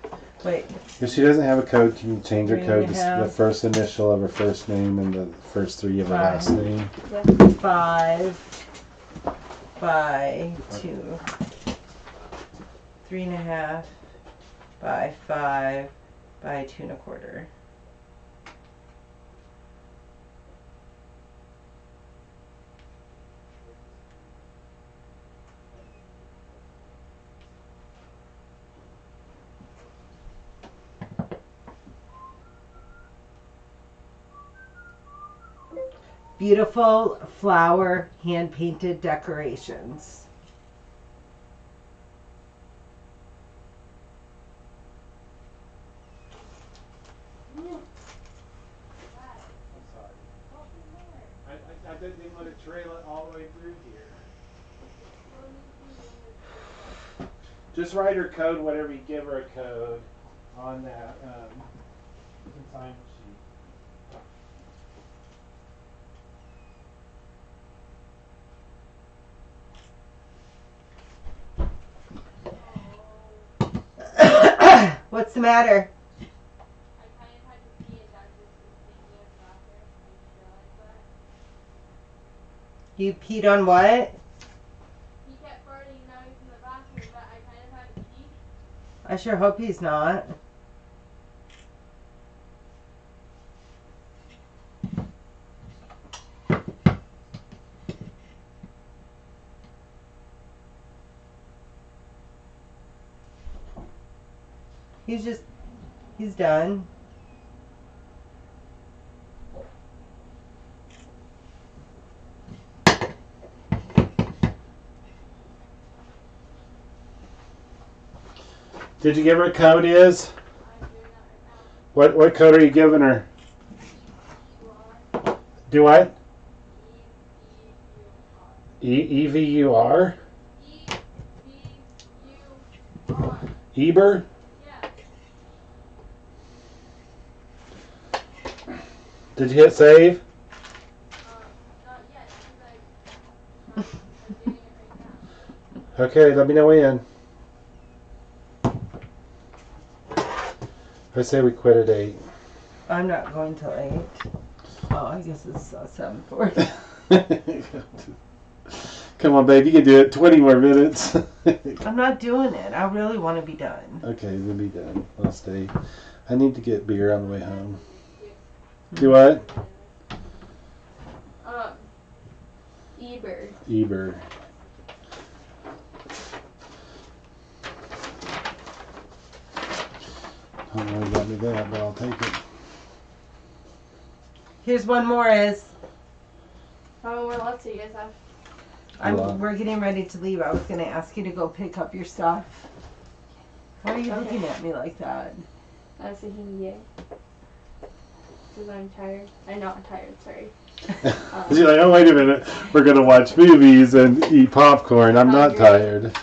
Wait. if she doesn't have a code, can you change her 3 code and to a half. the first initial of her first name and the first 3 of her last name? 5 by 2. 3.5 by 5 by 2 and a quarter. Beautiful flower hand-painted decorations. Just write her code, whatever you give her a code on that consignment sheet. What's the matter? I kind of had to pee and Dad just was thinking of bathroom. I just realized that. You peed on what? He kept farting and now he's in the bathroom, but I kind of had to pee. I sure hope he's not. He's done. Did you give her a code, Is? I'm doing that right now. What code are you giving her? EVUR. Do what? EVUR. EVUR? EVUR. Eber? Yeah. Did you hit save? Not yet, because I'm doing it right now. Okay, let me know when. I say we quit at 8. I'm not going till 8. Oh, I guess it's 7:40. Come on, babe, you can do it. 20 more minutes. I'm not doing it. I really want to be done. Okay, we'll be done. I'll stay. I need to get beer on the way home. Do what? Eber. Eber. I don't know who got me that, but I'll take it. Here's one more, Is. Oh, what else do you guys have? We're getting ready to leave. I was going to ask you to go pick up your stuff. Why are you looking at me like that? I was thinking, yeah. Because I'm tired. I'm not tired, sorry. You're like, oh, wait a minute. We're going to watch movies and eat popcorn. I'm not Hungry. tired.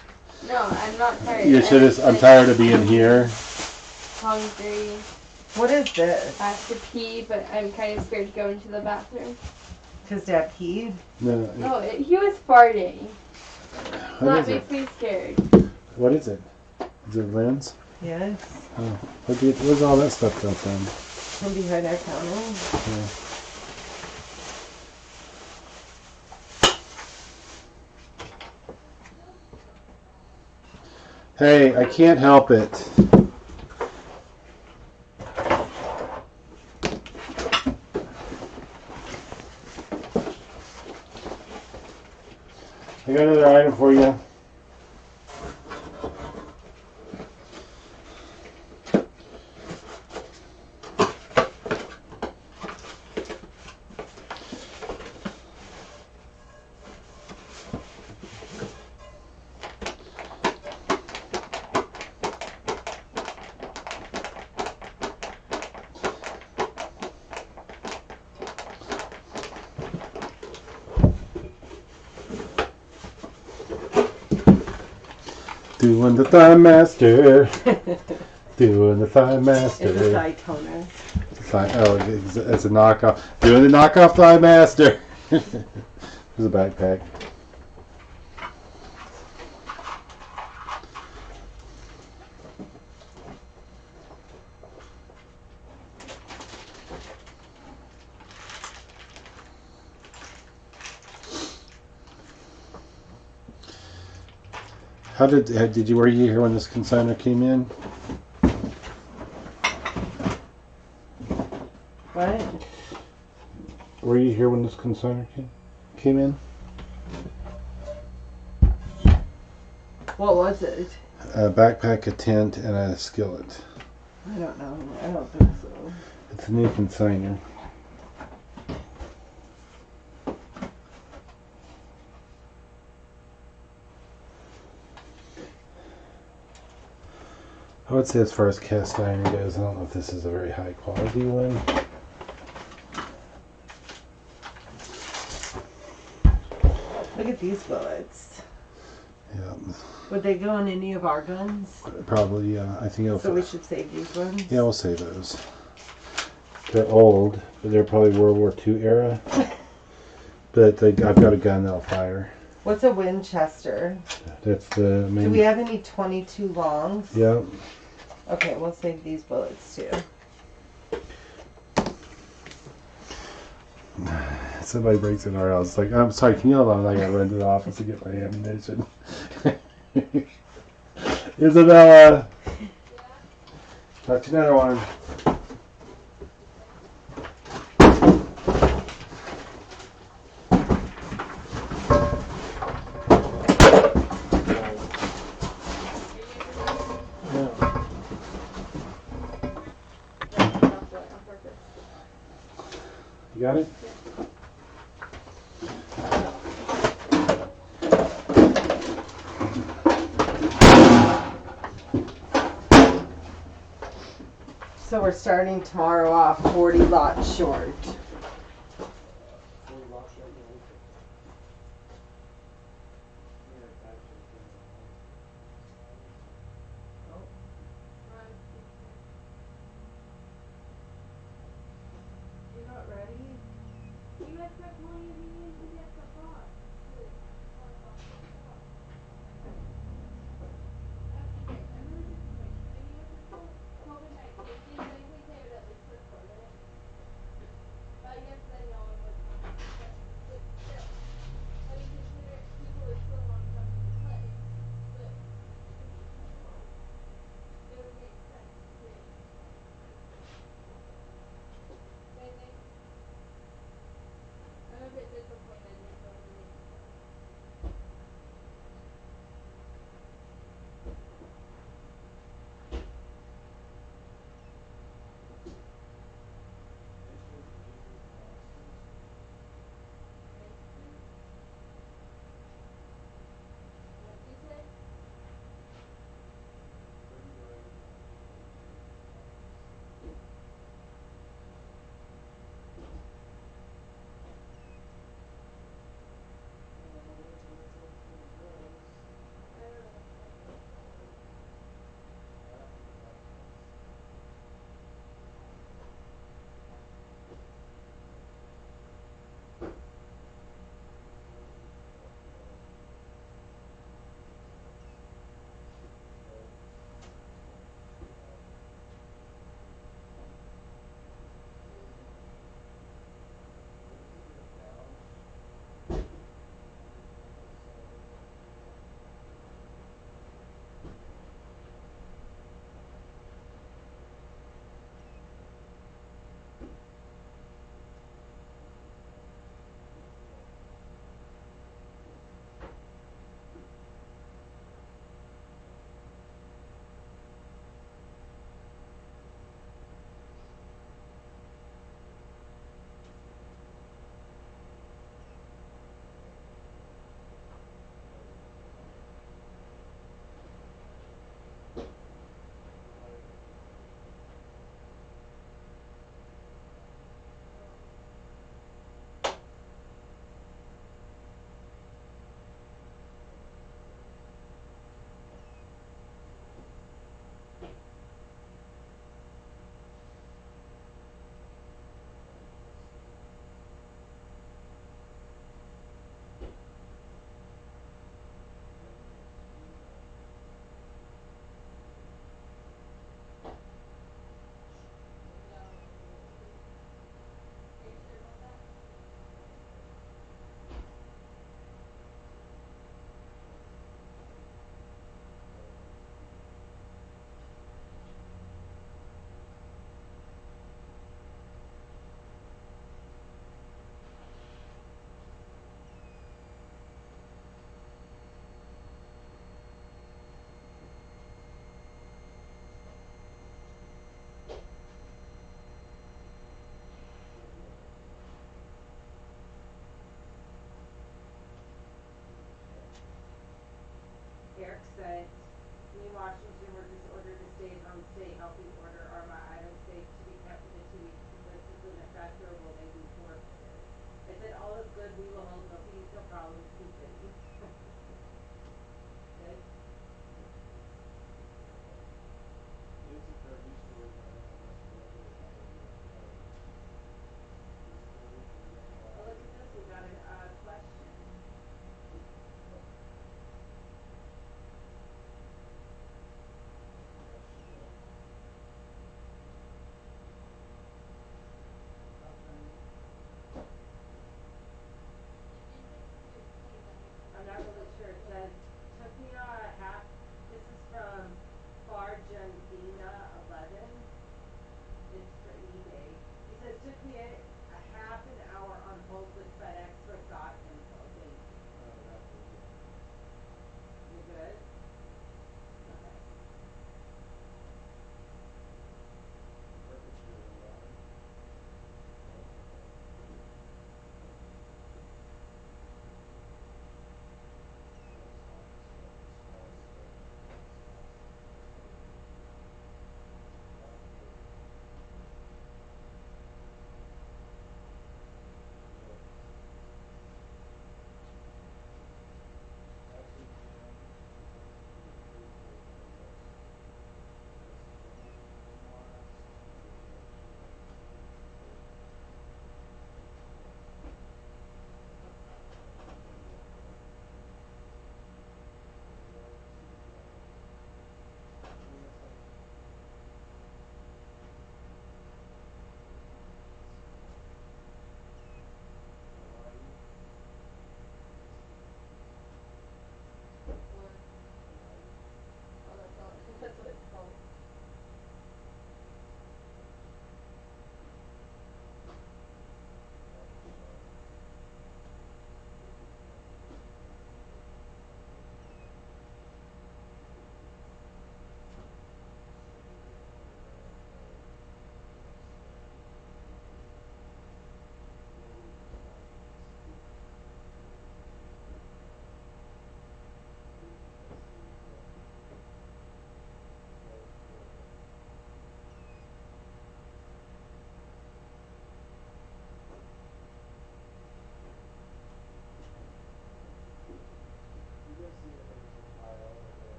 No, I'm not tired. You should have. I'm tired of being here. Hungry. What is this? I have to pee, but I'm kind of scared to go into the bathroom. Because Dad peed? No. No, he was farting. So What that is it? makes me scared. What is it? Is it lens? Yes. Oh, where's all that stuff come from? From behind our counter. Yeah. Hey, I can't help it. I got another item for you. Doing the Thigh Master. Doing the Thigh Master. It's a thigh toner. It's a knockoff. Doing the knockoff Thigh Master. There's a backpack. Were you here when this consignor came in? What? Were you here when this consignor came in? What was it? A backpack, a tent, and a skillet. I don't know. I don't think so. It's a new consignor. I would say as far as cast iron goes, I don't know if this is a very high quality one. Look at these bullets. Yeah. Would they go in any of our guns? Probably, yeah. I think it'll. So we should save these ones? Yeah, we'll save those. They're old, but they're probably World War II era. But I've got a gun that'll fire. What's a Winchester? That's the main. Do we have any 22 longs? Yeah. Okay, we'll save these bullets too. Somebody breaks in our house. Like, I'm sorry, can you hold on? I gotta run to the office to get my ammunition. Isabella! Touch another one. You got it? So we're starting tomorrow off 40 lots short. You're not ready? You guys kept telling me you need to get the box. Okay, I'm really disappointed. And you know, before COVID-19, they would at least recorded it. But I guess then no one would but still. I mean, consider people would still want something to play. But it would make sense too. Don't you think? I'm a bit disappointed with the release. What did you say? I don't know. Are you sure about that? Eric said, me and Washington were just ordered to stay at home, stay healthy, order are my items safe to be kept for the 2 weeks. This isn't a factor, will they be forfeited? I said, all is good, we will hold no fees, no problems, keep busy. Good.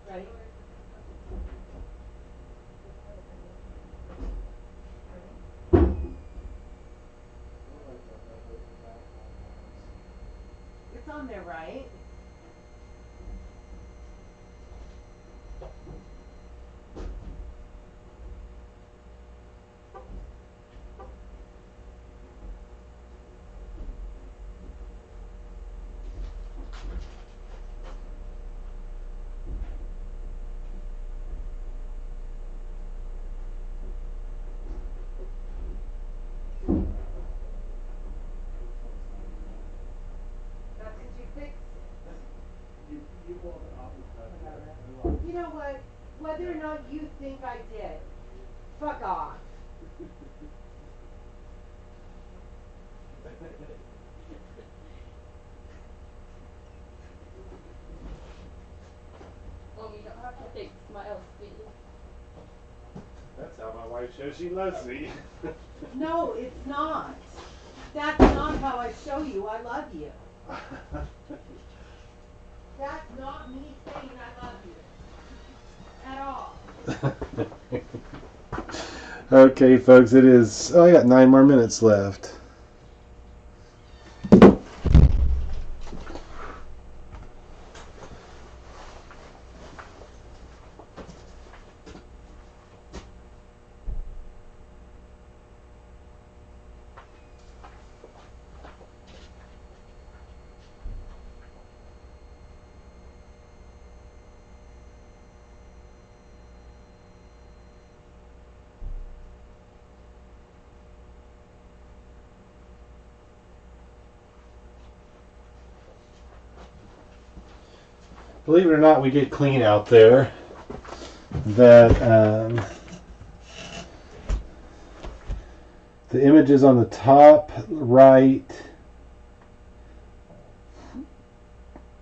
Ready? It's on there, right? That's because you fixed it. You know what? Whether or not you think I did, fuck off. Mom, you don't have to fake smiles, sweetie. That's how my wife shows she loves me. No, it's not. That's not how I show you I love you. That's not me saying I love you. At all. Okay, folks, it is. Oh, I got 9 more minutes left. Believe it or not, we get clean out there. That the images on the top right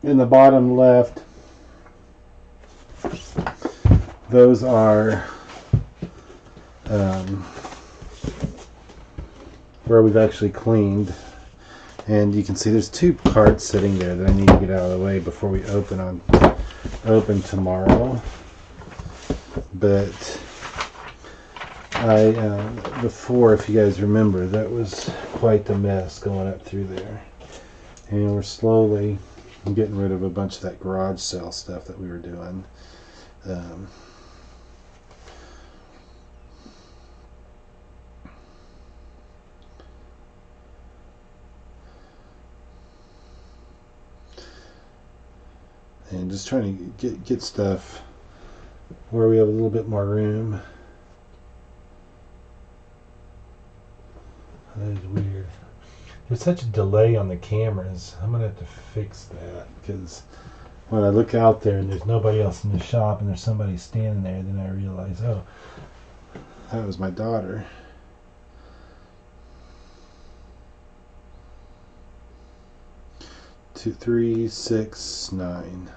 in the bottom left, those are where we've actually cleaned. And you can see there's 2 carts sitting there that I need to get out of the way before we open tomorrow. But before, if you guys remember, that was quite the mess going up through there. And we're slowly getting rid of a bunch of that garage sale stuff that we were doing. And just trying to get stuff where we have a little bit more room. That is weird. There's such a delay on the cameras. I'm gonna have to fix that, because when I look out there and there's nobody else in the shop and there's somebody standing there, then I realize, oh, that was my daughter. Two, 3, 6, 9.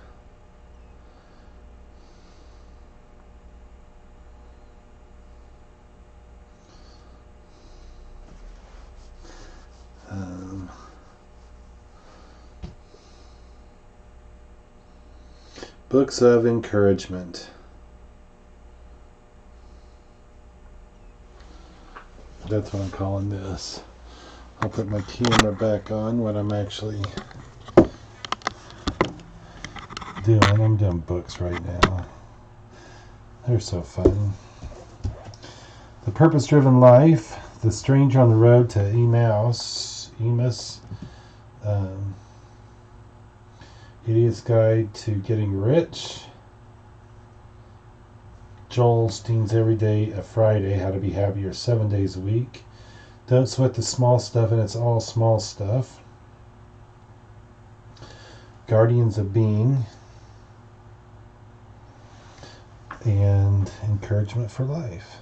Books of encouragement. That's what I'm calling this. I'll put my camera back on when I'm actually doing. I'm doing books right now. They're so fun. The Purpose-Driven Life, The Stranger on the Road to Emmaus, Idiot's Guide to Getting Rich, Joel Steen's Every Day a Friday, How to Be Happier 7 Days a Week, Don't Sweat the Small Stuff and It's All Small Stuff, Guardians of Being, and Encouragement for Life.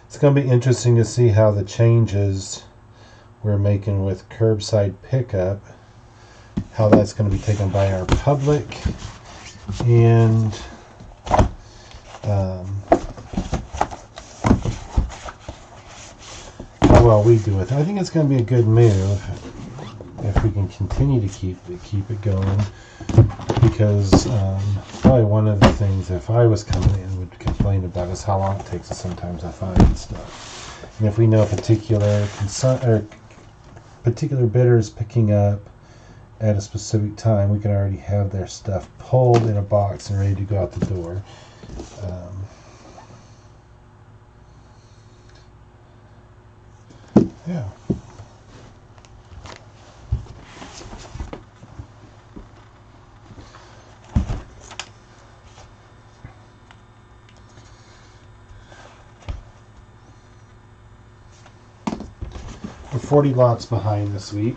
It's going to be interesting to see how the changes we're making with curbside pickup, how that's going to be taken by our public, and how well we do with it. I think it's going to be a good move if we can continue to keep it going, because probably one of the things, if I was coming in, would complain about is how long it takes us sometimes to find stuff. And if we know a particular bidder is picking up at a specific time, we can already have their stuff pulled in a box and ready to go out the door. Yeah. We're 40 lots behind this week.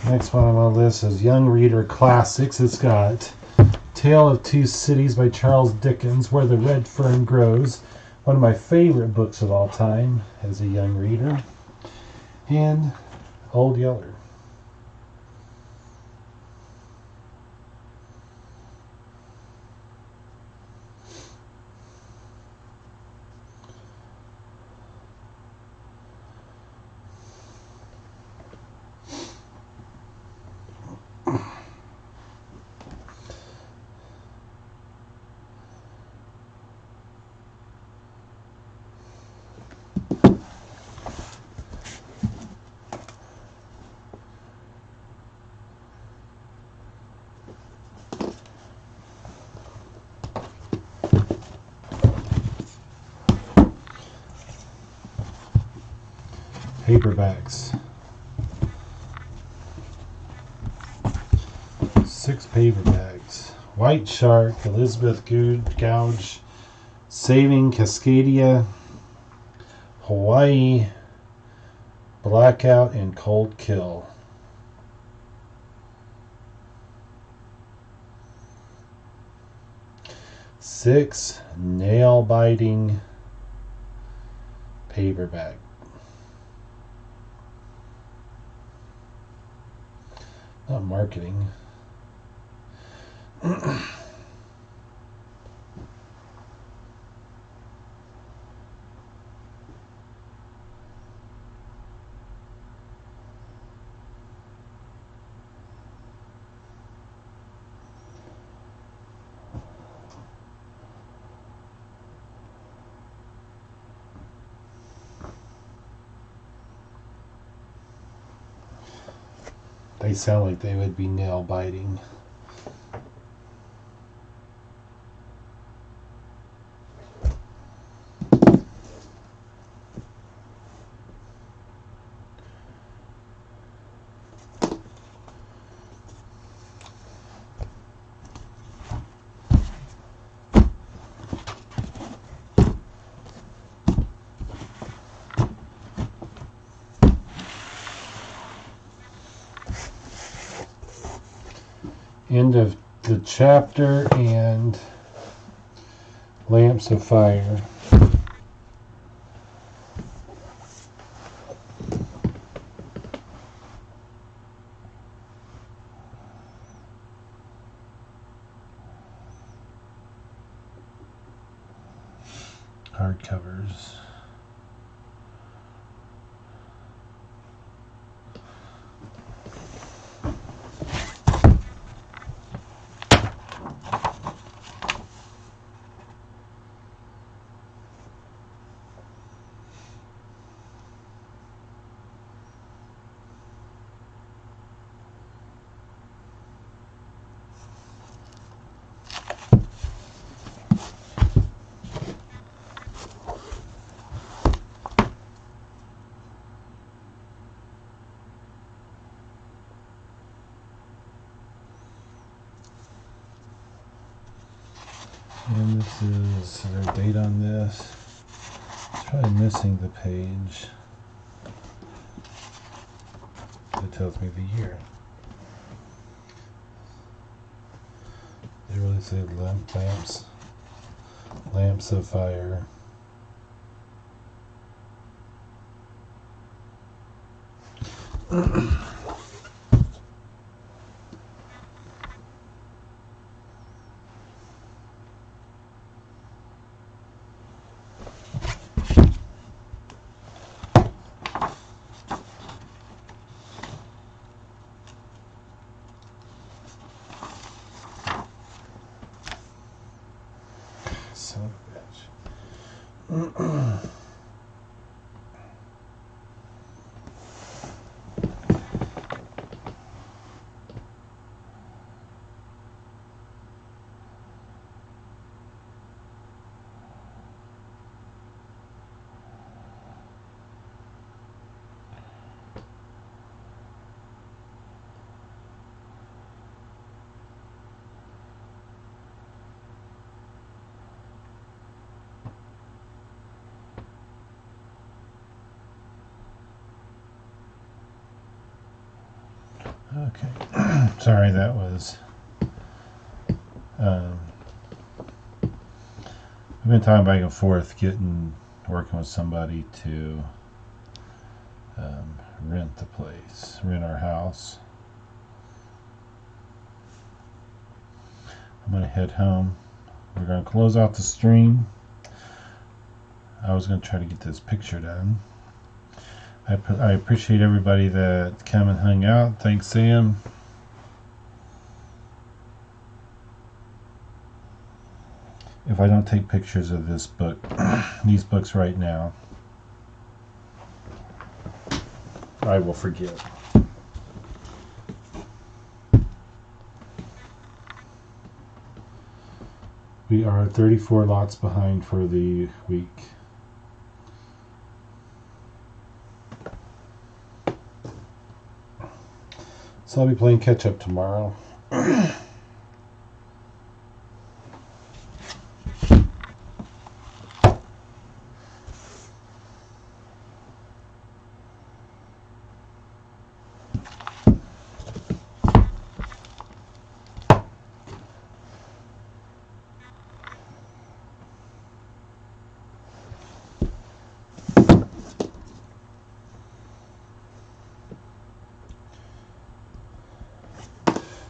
Next one on my list is Young Reader Classics. It's got Tale of Two Cities by Charles Dickens, Where the Red Fern Grows, one of my favorite books of all time as a young reader, and Old Yeller. Paperbacks. 6 paperbacks. White Shark, Elizabeth Gouge, Saving Cascadia, Hawaii, Blackout, and Cold Kill. 6 nail-biting paperback. Not marketing. They sound like they would be nail biting. End of the chapter and Lamps of Fire. Hardcovers. And this is there a date on this? It's probably missing the page. It tells me the year. They really say lamps of fire. Son of a bitch. Okay. Sorry, that was. We've been talking back and forth, working with somebody to rent the place, rent our house. I'm gonna head home. We're gonna close out the stream. I was gonna try to get this picture done. I appreciate everybody that came and hung out. Thanks, Sam. If I don't take pictures of this book, these books right now, I will forget. We are 34 lots behind for the week. So I'll be playing catch up tomorrow.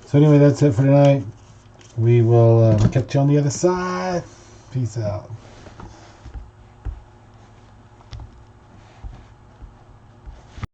So anyway, that's it for tonight. We will catch you on the other side. Peace out.